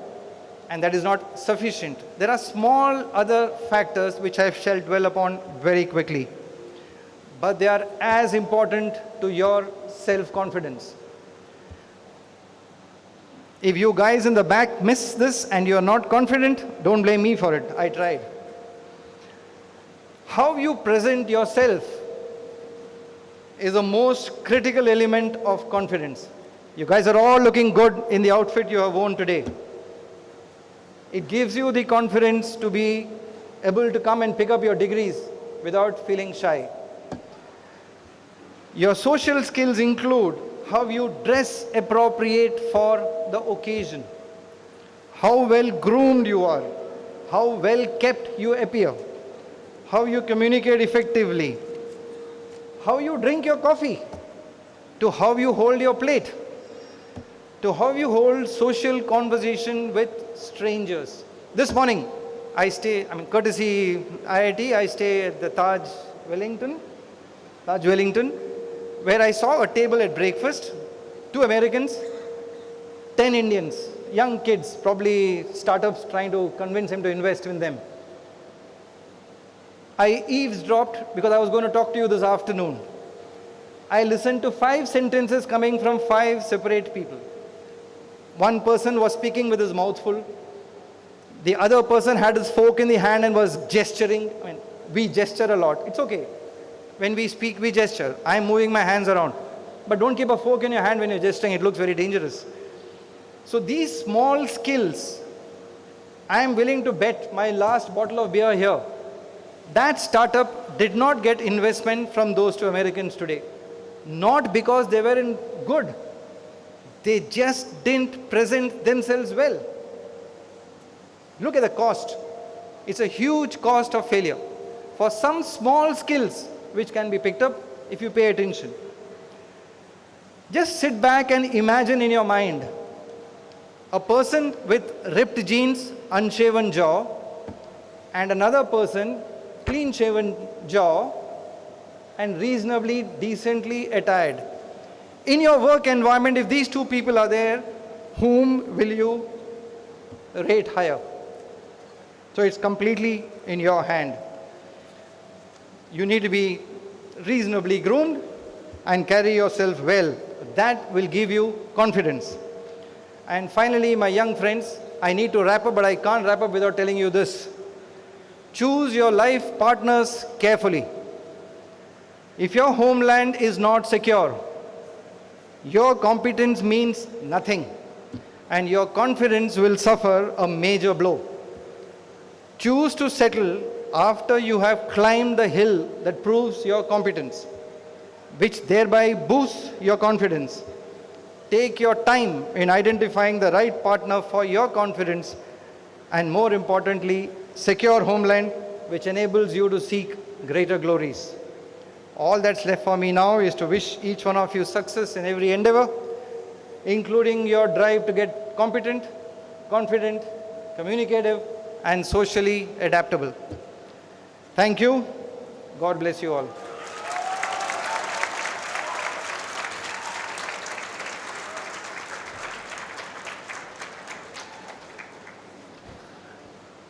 and that is not sufficient. There are small other factors which I shall dwell upon very quickly. but they are as important to your self-confidence. If you guys in the back miss this and you are not confident, don't blame me for it. I tried. How you present yourself is the most critical element of confidence. You guys are all looking good in the outfit you have worn today. It gives you the confidence to be able to come and pick up your degrees without feeling shy. Your social skills include how you dress appropriate for the occasion, how well groomed you are, how well kept you appear, how you communicate effectively, how you drink your coffee, to how you hold your plate, to how you hold social conversation with strangers. This morning, courtesy IIT, I stay at the Taj Wellington, where I saw a table at breakfast, 2 Americans, 10 Indians, young kids, probably startups trying to convince him to invest in them. I eavesdropped because I was going to talk to you this afternoon. I listened to 5 sentences coming from 5 separate people. One person was speaking with his mouth full. The other person had his fork in the hand and was gesturing. We gesture a lot. It's okay. When we speak, we gesture. I'm moving my hands around. But don't keep a fork in your hand when you're gesturing. It looks very dangerous. So these small skills, I am willing to bet my last bottle of beer here, that startup did not get investment from those 2 Americans today. Not because they weren't good. They just didn't present themselves well. Look at the cost. It's a huge cost of failure for some small skills which can be picked up if you pay attention. Just sit back and imagine in your mind a person with ripped jeans, unshaven jaw, and another person, clean shaven jaw, and reasonably decently attired. In your work environment, if these 2 people are there, whom will you rate higher? So it's completely in your hand. You need to be reasonably groomed and carry yourself well. That will give you confidence. And finally, my young friends, I need to wrap up, but I can't wrap up without telling you this. Choose your life partners carefully. If your homeland is not secure, your competence means nothing, and your confidence will suffer a major blow. Choose to settle after you have climbed the hill that proves your competence, which thereby boosts your confidence. Take your time in identifying the right partner for your confidence, and more importantly, secure homeland, which enables you to seek greater glories. All that's left for me now is to wish each one of you success in every endeavor, including your drive to get competent, confident, communicative, and socially adaptable. Thank you. God bless you all.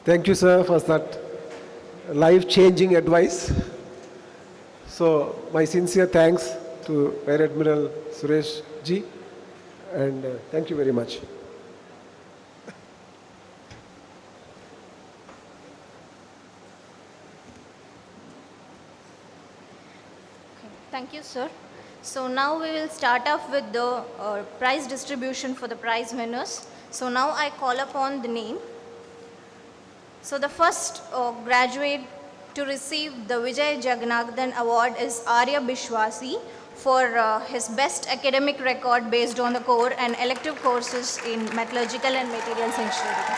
Thank you, sir, for that life-changing advice. So, my sincere thanks to Rear Admiral Suresh ji, and thank you very much.
Thank you, sir. So now we will start off with the prize distribution for the prize winners. So now I call upon the name. So the first graduate to receive the Vijay Jagannathan Award is Arya Bishwasi for his best academic record based on the core and elective courses in Metallurgical and Materials Engineering.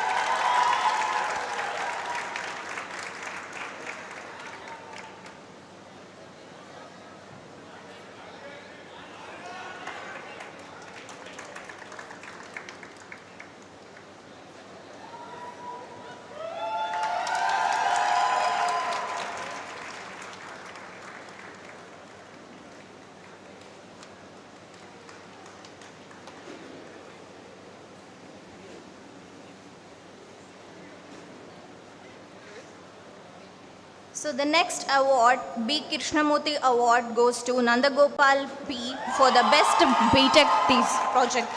So the next award, B. Krishnamurthy Award, goes to Nandagopal P. for the best BTech thesis project.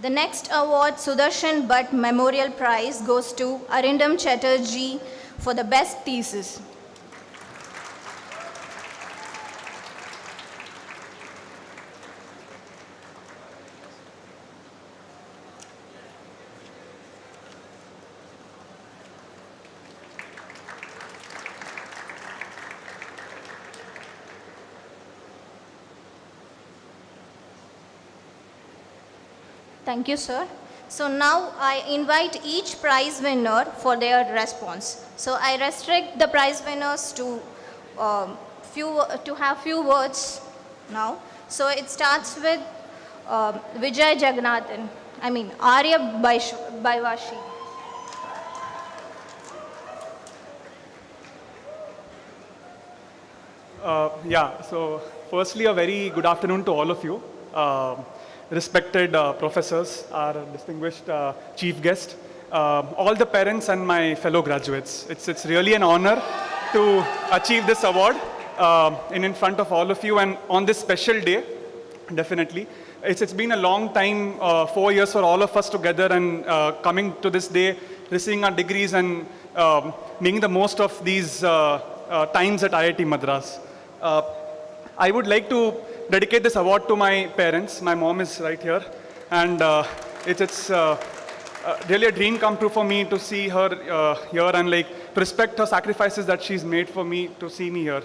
The next award, Sudarshan Bhatt Memorial Prize, goes to Arindam Chatterjee for the best thesis. Thank you, sir. So now I invite each prize winner for their response. So I restrict the prize winners to have few words now. So it starts with Vijay Jaganathan. Arya Baivashi.
So firstly, a very good afternoon to all of you. Respected professors, our distinguished chief guest, all the parents and my fellow graduates. It's really an honor to achieve this award in front of all of you and on this special day, definitely. It's been a long time, 4 years for all of us together, and coming to this day, receiving our degrees and making the most of these times at IIT Madras. I would like to dedicate this award to my parents. My mom is right here, and it's really a dream come true for me to see her here and to respect her sacrifices that she's made for me to see me here.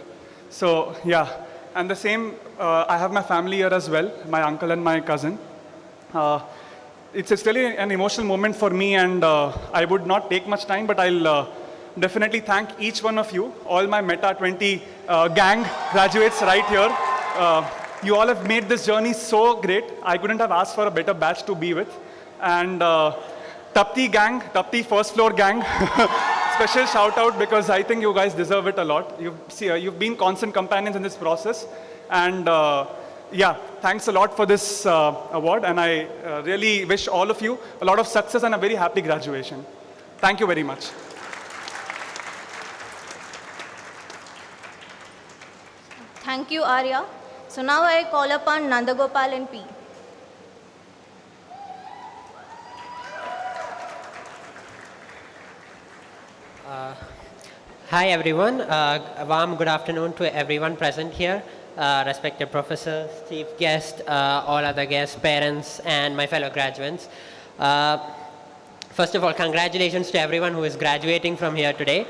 So yeah, and the same, I have my family here as well, my uncle and my cousin. It's really an emotional moment for me, and I would not take much time, but I'll definitely thank each one of you, all my Meta 20 gang graduates right here. You all have made this journey so great. I couldn't have asked for a better batch to be with. And Tapti gang, Tapti first floor gang, special shout out because I think you guys deserve it a lot. You've been constant companions in this process. And yeah, thanks a lot for this award. And I really wish all of you a lot of success and a very happy graduation. Thank you very much.
Thank you, Arya. So now I call upon Nandagopal and P.
Hi everyone, a warm good afternoon to everyone present here, respected professors, chief guest, all other guests, parents, and my fellow graduates. First of all, congratulations to everyone who is graduating from here today.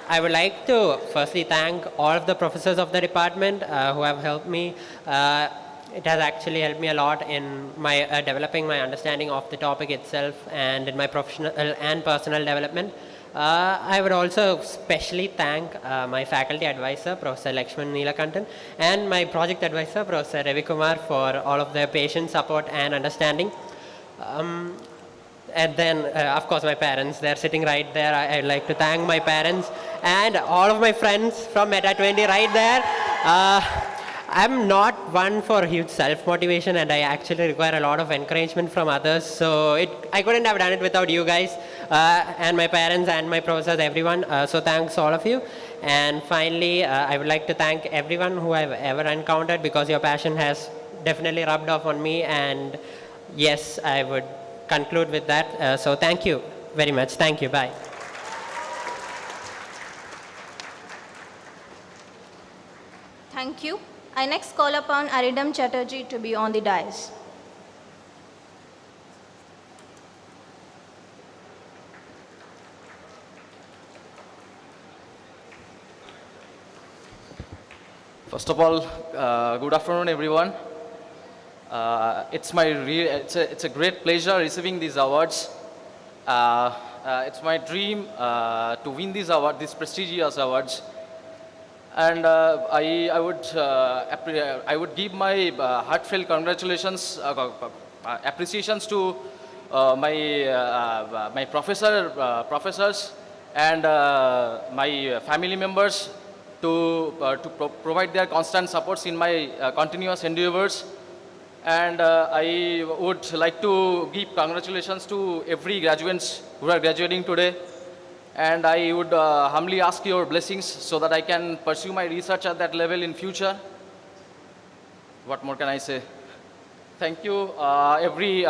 I would like to firstly thank all of the professors of the department who have helped me. It has actually helped me a lot in my developing my understanding of the topic itself and in my professional and personal development. I would also specially thank my faculty advisor, Professor Lakshman Neelakantan, and my project advisor, Professor Ravi Kumar, for all of their patience, support, and understanding. And then, of course, my parents, they're sitting right there. I'd like to thank my parents and all of my friends from Meta 20 right there. I'm not one for huge self-motivation, and I actually require a lot of encouragement from others. So I couldn't have done it without you guys and my parents and my professors, everyone. So thanks all of you. And finally, I would like to thank everyone who I've ever encountered, because your passion has definitely rubbed off on me. And yes, I would conclude with that. So thank you very much. Thank you. Bye.
Thank you. I next call upon Arindam Chatterjee to be on the dais.
First of all, good afternoon, everyone. It's a great pleasure receiving these awards. It's my dream to win these prestigious awards. And I would give my heartfelt congratulations, appreciations to my professors and my family members to provide their constant supports in my continuous endeavors. And I would like to give congratulations to every graduates who are graduating today. And I would humbly ask your blessings so that I can pursue my research at that level in future. What more can I say? Thank you, every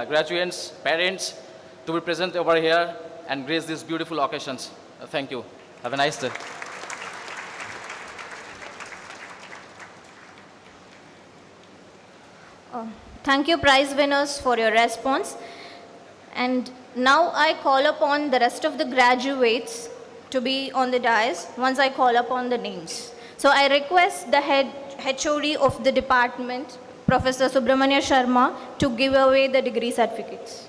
graduates, parents, to be present over here and grace these beautiful occasions. Thank you. Have a nice day.
Thank you, prize winners, for your response. And now I call upon the rest of the graduates to be on the dais once I call upon the names. So I request the head HOD of the department, Professor Subramania Sharma, to give away the degree certificates.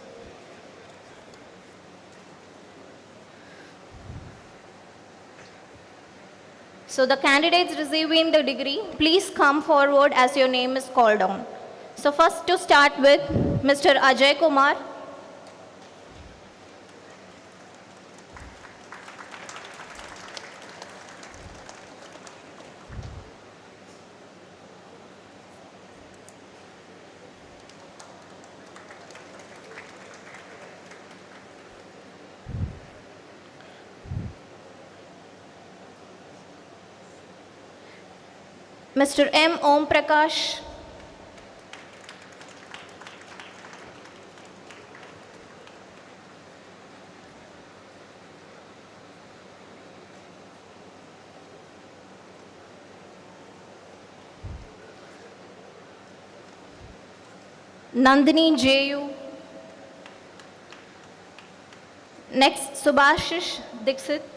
So the candidates receiving the degree, please come forward as your name is called on. So first to start with, Mr. Ajay Kumar. Mr. M. Om Prakash. Nandini J.U. Next, Subhashish Dixit.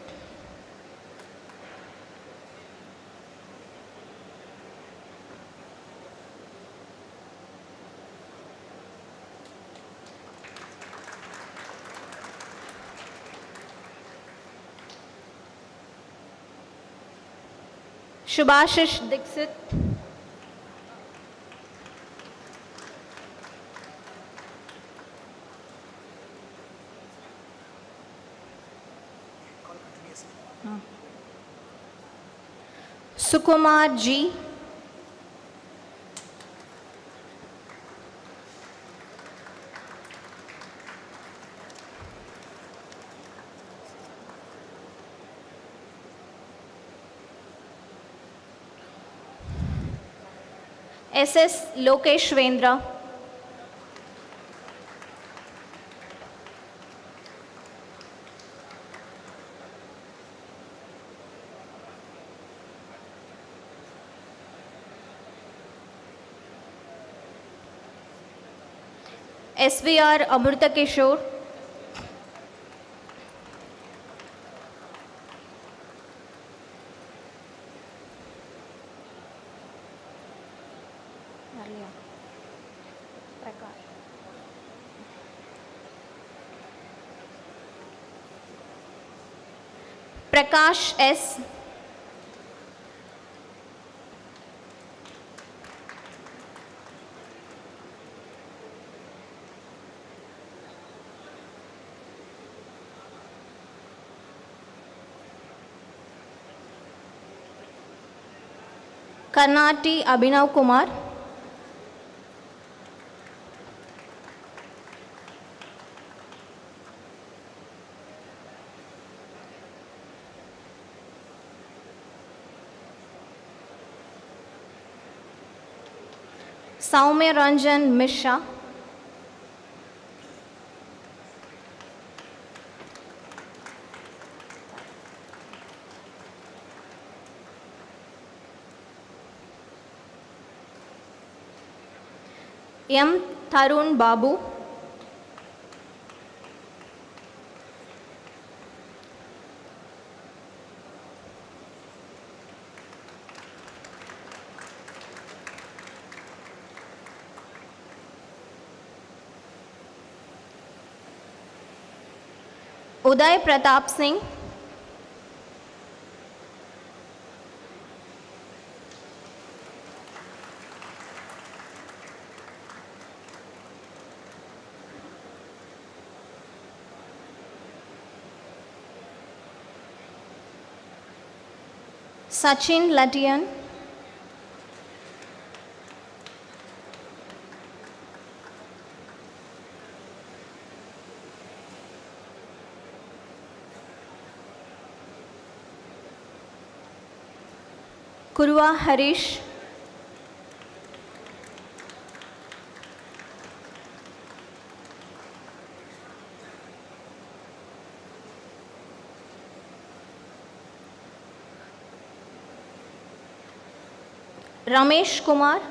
Subhashish Dixit. Sukumar G. SS Lokeshwendra. SVR Amrita Kishore. Prakash S. Karnati Abhinav Kumar. Saumya Ranjan Mishra. M. Tarun Babu. Uday Pratap Singh. Sachin Latian. Kurwa Harish. Ramesh Kumar.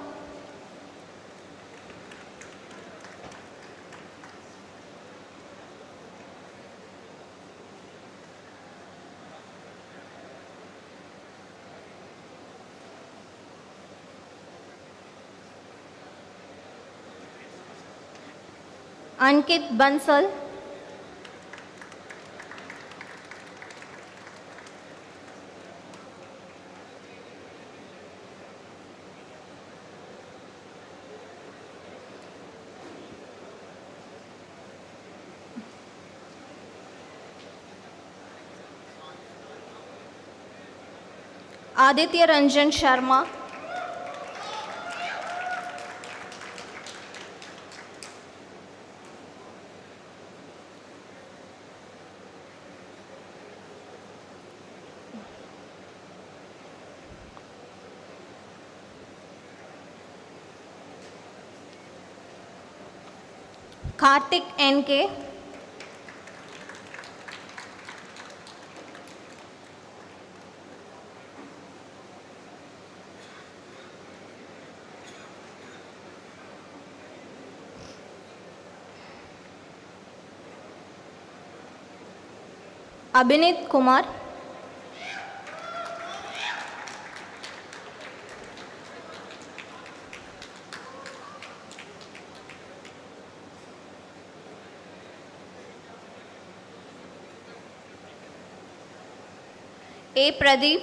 Ankit Bansal. Aditya Ranjan Sharma. Karthik NK. Abhinit Kumar. A. Pradeep.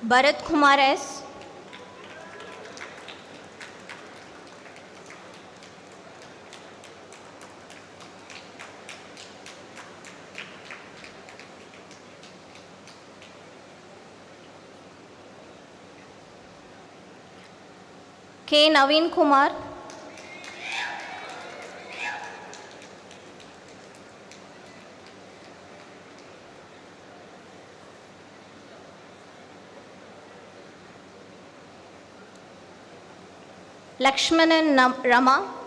Bharat Kumar S. K. Naveen Kumar. Lakshmanan Rama.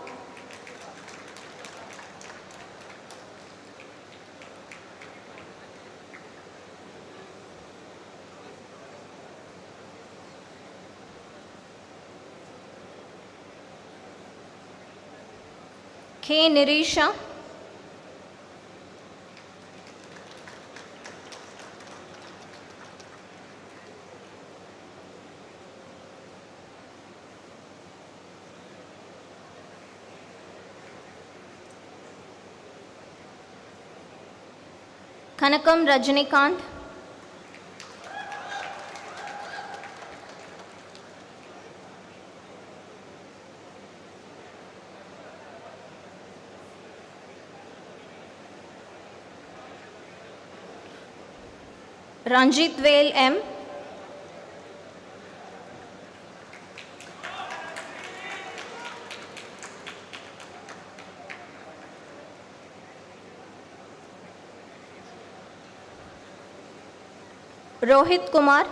K. Nirisha. Kanakam Rajnikant. Ranjit Vel M. Rohit Kumar.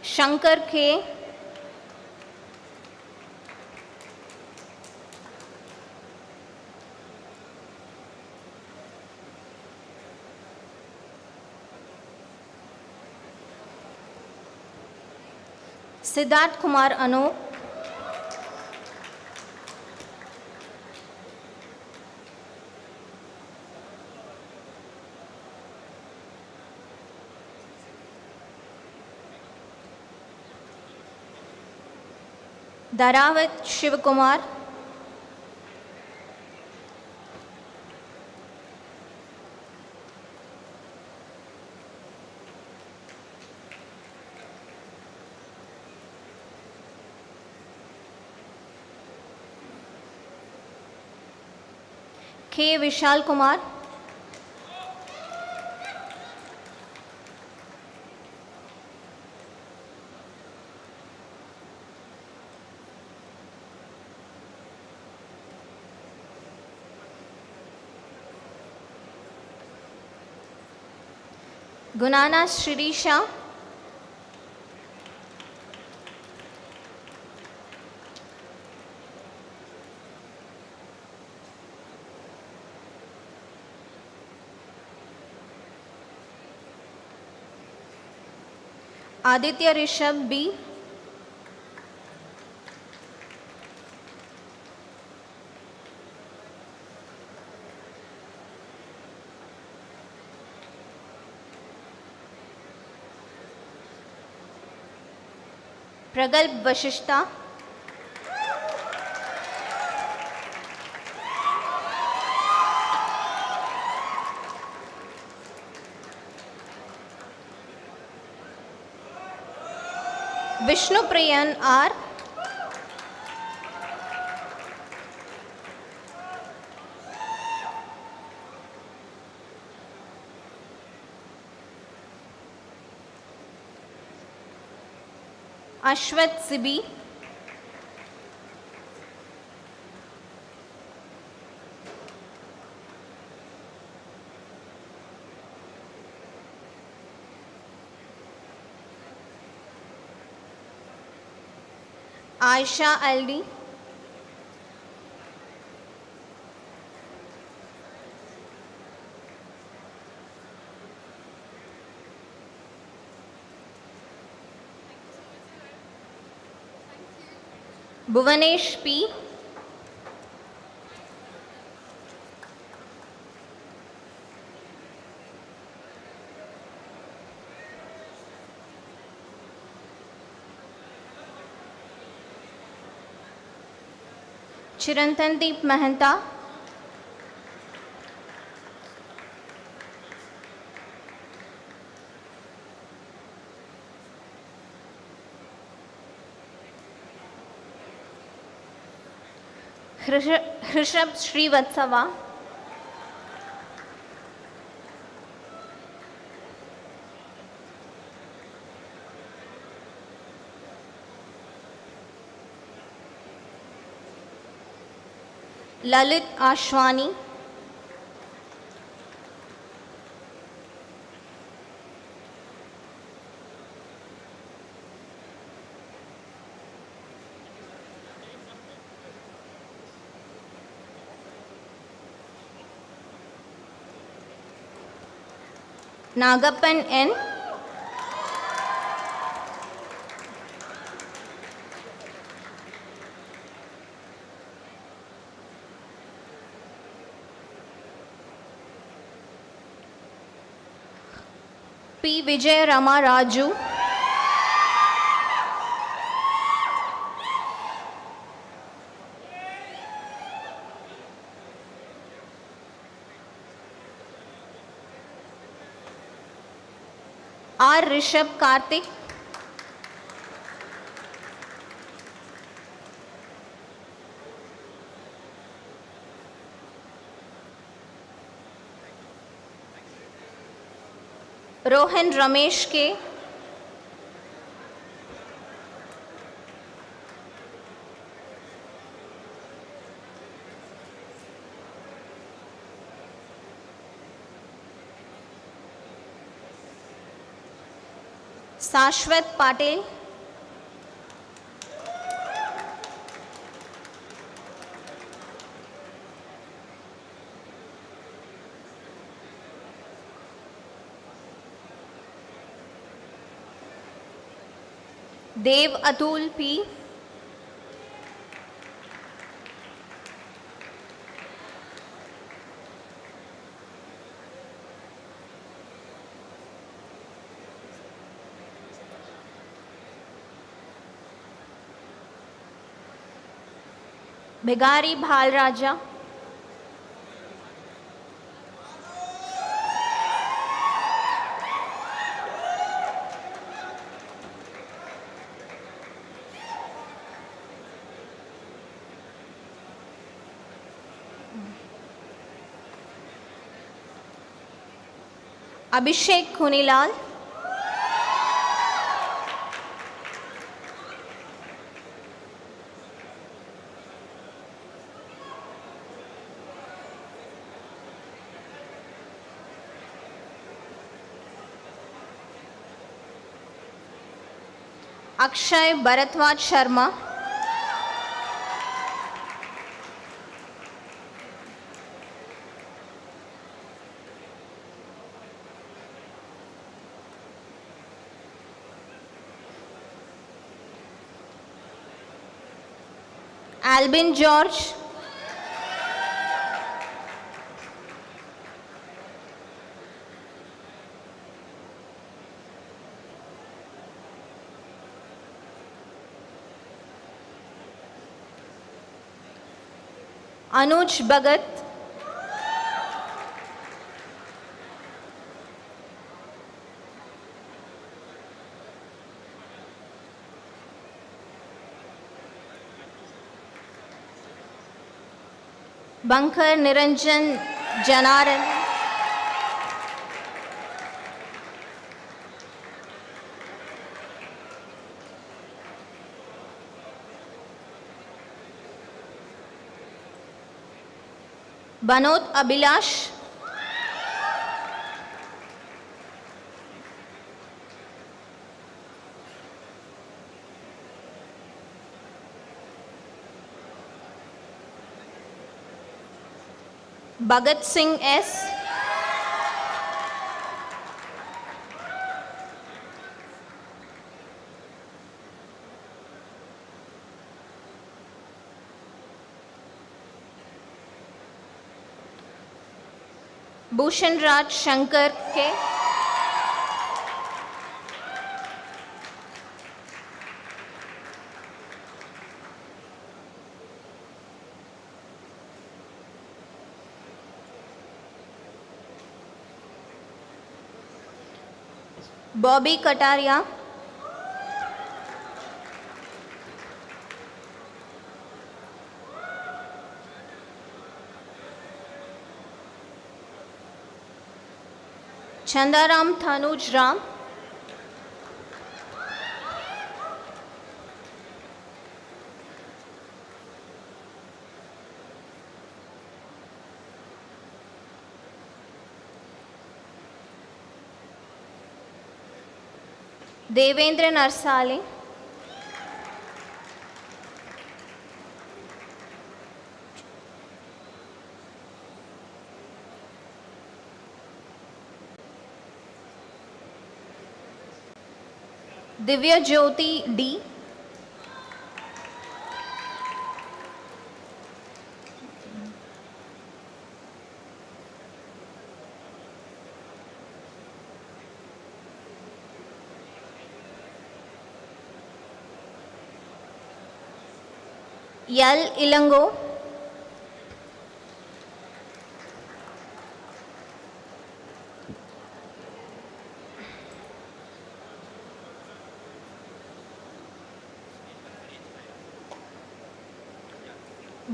Shankar K. Siddharth Kumar Anup. Dharawat Shivakumar, K. Vishal Kumar, Gunana Shririsha, Aditya Rishabh B, Pragalp Vashishta, Vishnu Priyan R, Ashwat Sibi, Aisha Aldi, Bhuvanesh P, Chirantandeep Mahanta, Hrishab Srivatsava, Lalit Ashwani, Nagappan N, P. Vijay Rama Raju, R. Rishabh Karthik, Rohan Ramesh K, Sashwat Patel, Dev Atul P, Begari Bhalraja, Abhishek Kunilal, Akshay Bharatwaj Sharma, Albin George, Anuj Bhagat, Bankar Niranjan Janaran, Banod Abhilash, Bhagat Singh S, Bhushan Raj Shankar K, Bobby Kataria, Chandaram Thanuj Ram, Devendra Narsali, Divya Jyoti D, Yal Ilango,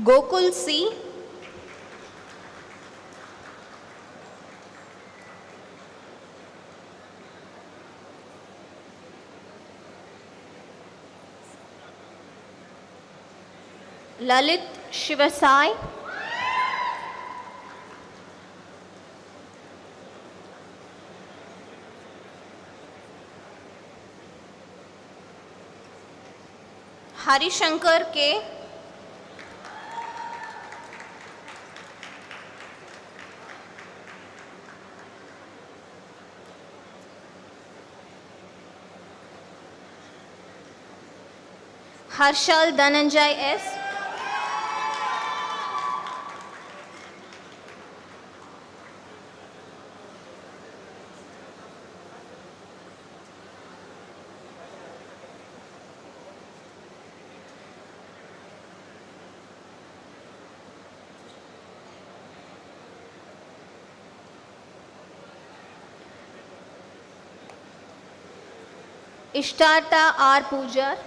Gokul C, Lalit Shivasai, Harishankar K, Harshal Dhananjay S, Ishtartha R. Poojar,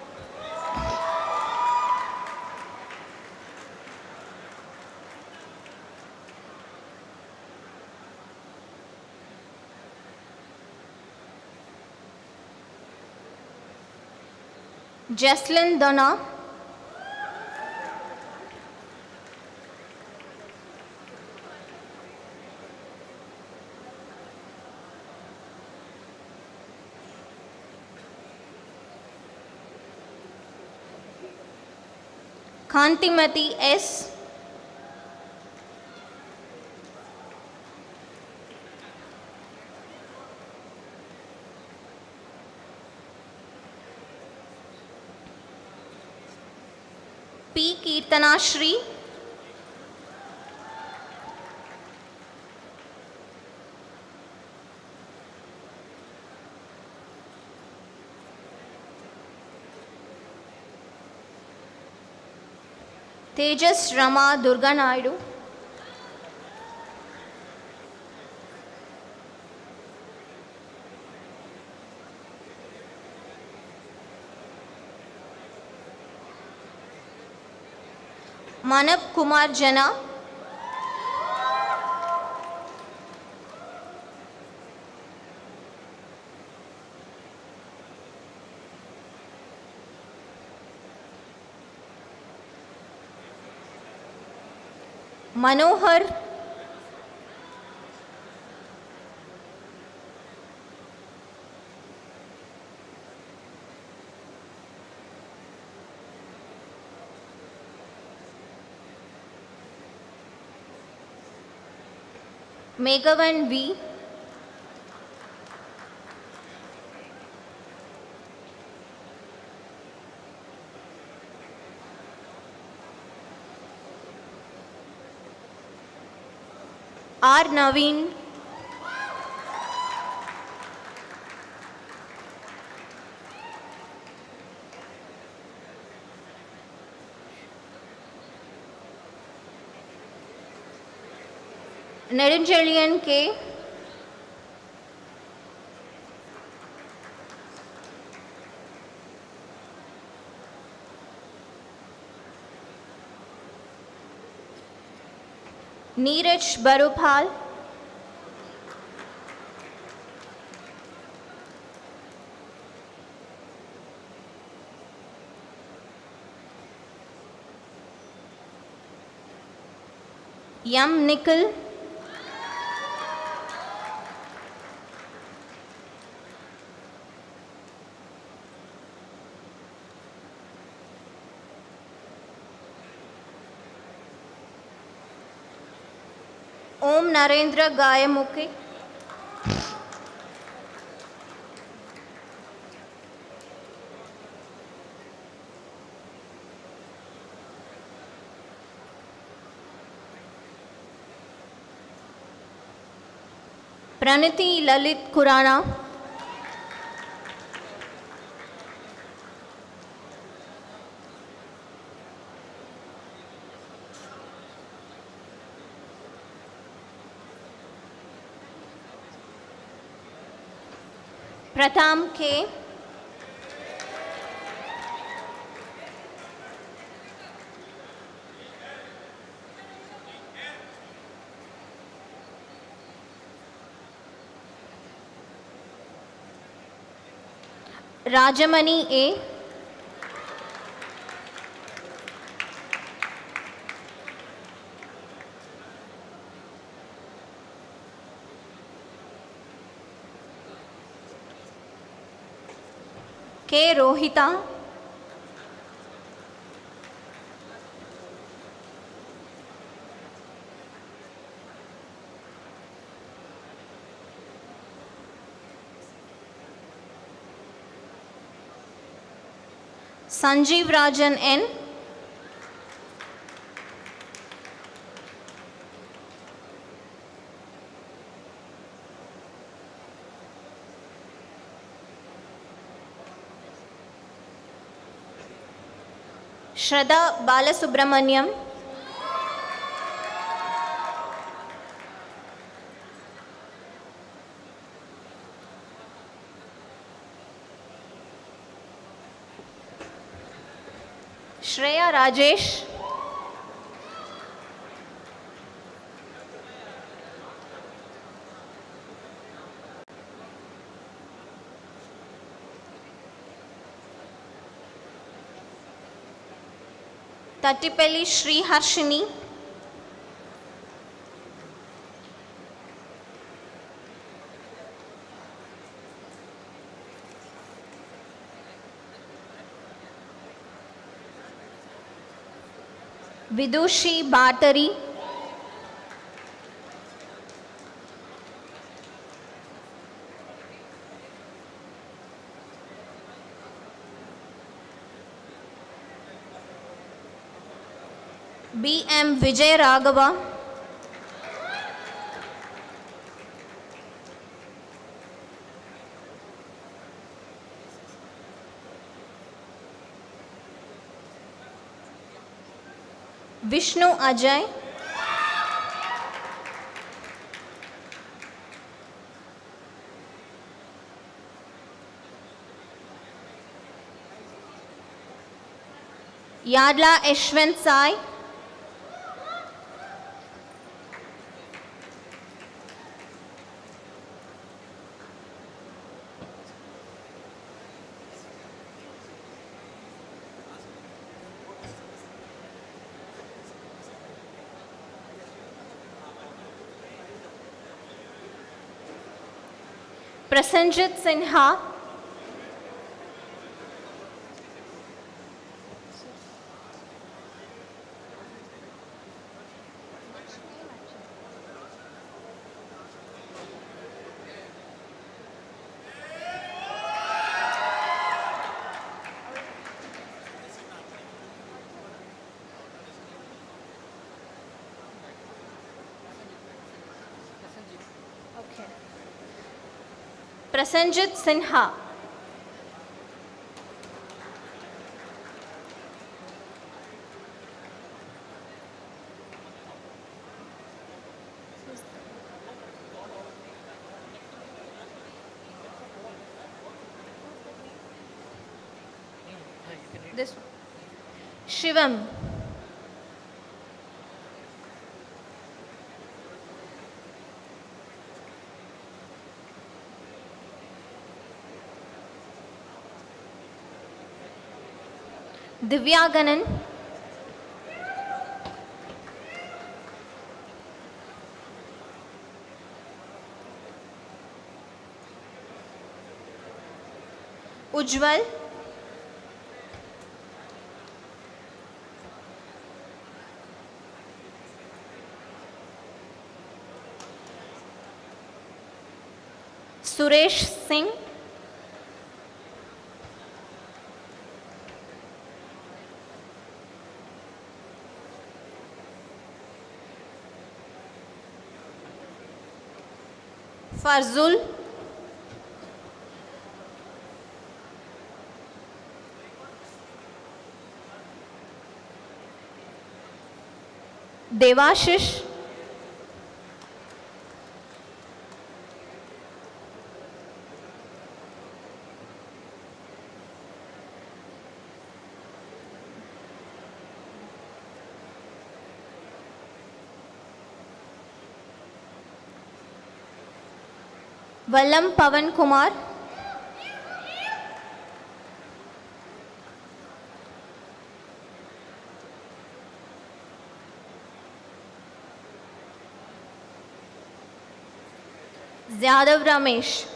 Jesslyn Donna, Kantimati S. P. Kirtanashri, Tejas Rama Durga Naidu, Manap Kumar Jana, Manohar, Meghavan V, R. Naveen, Nedanjalian K, Neeraj Barupal, Yam Nikhil, Om Narendra Gayamukhi, Praniti Lalit Khurana, Pratham K, Rajamani A, K. Rohita, Sanjeev Rajan N, Shraddha Balasubramaniam, Shreya Rajesh. Tattipelli Sri Harshini. Vidushi Bhatari. B.M. Vijay Raghava. Vishnu Ajay. Yadla Ashwin Sai. Prasenjit Sinha. Okay. Prasenjit Sinha. This one. Shivam. Divya Ganan. Ujjwal. Suresh Singh. Farzul. Devashish. Vallam Pavan Kumar. Yadav Ramesh.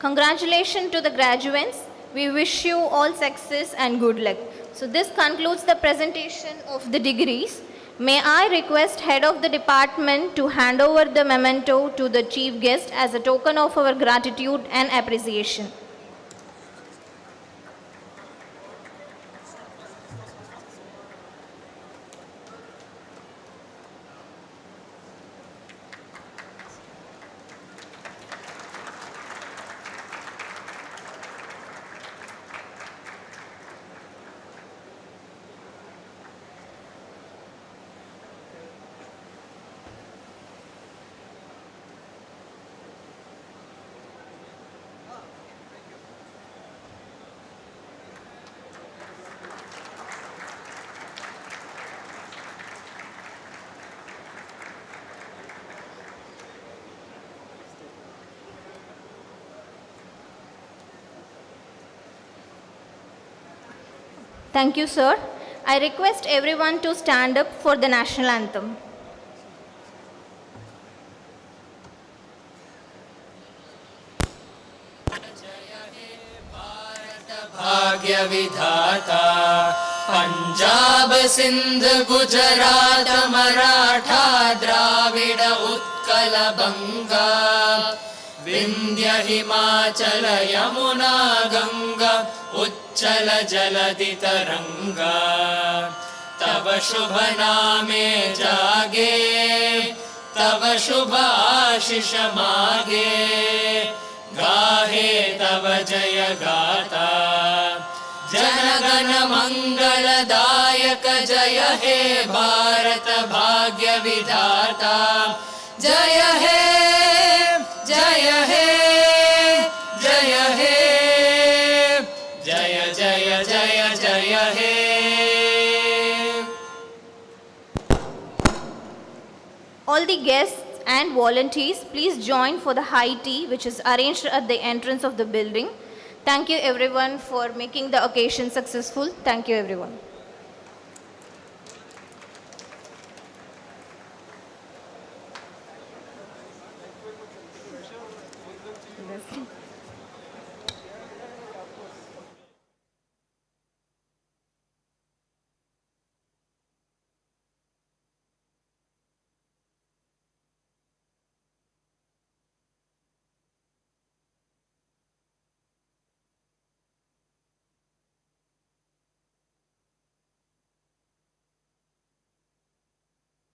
Congratulations to the graduates. We wish you all success and good luck. So this concludes the presentation of the degrees. May I request head of the department to hand over the memento to the chief guest as a token of our gratitude and appreciation. Thank you, sir. I request everyone to stand up for the national anthem.
भाग्य विधाता पंजाब सिंध गुजरात मराठा द्राविड उत्कल बंगा विंध्य हिमाचल यमुना गंगा उच्चल जलधि तरंगा तव शुभ नामे जागे तव शुभ आशीष मागे गाहे तव जय गाथा जनगण मंगलदायक जय हे भारत भाग्य विधाता जय हे जय हे जय हे जय जय जय जय हे
All the guests and volunteers, please join for the high tea which is arranged at the entrance of the building. Thank you everyone for making the occasion successful. Thank you everyone. Yes.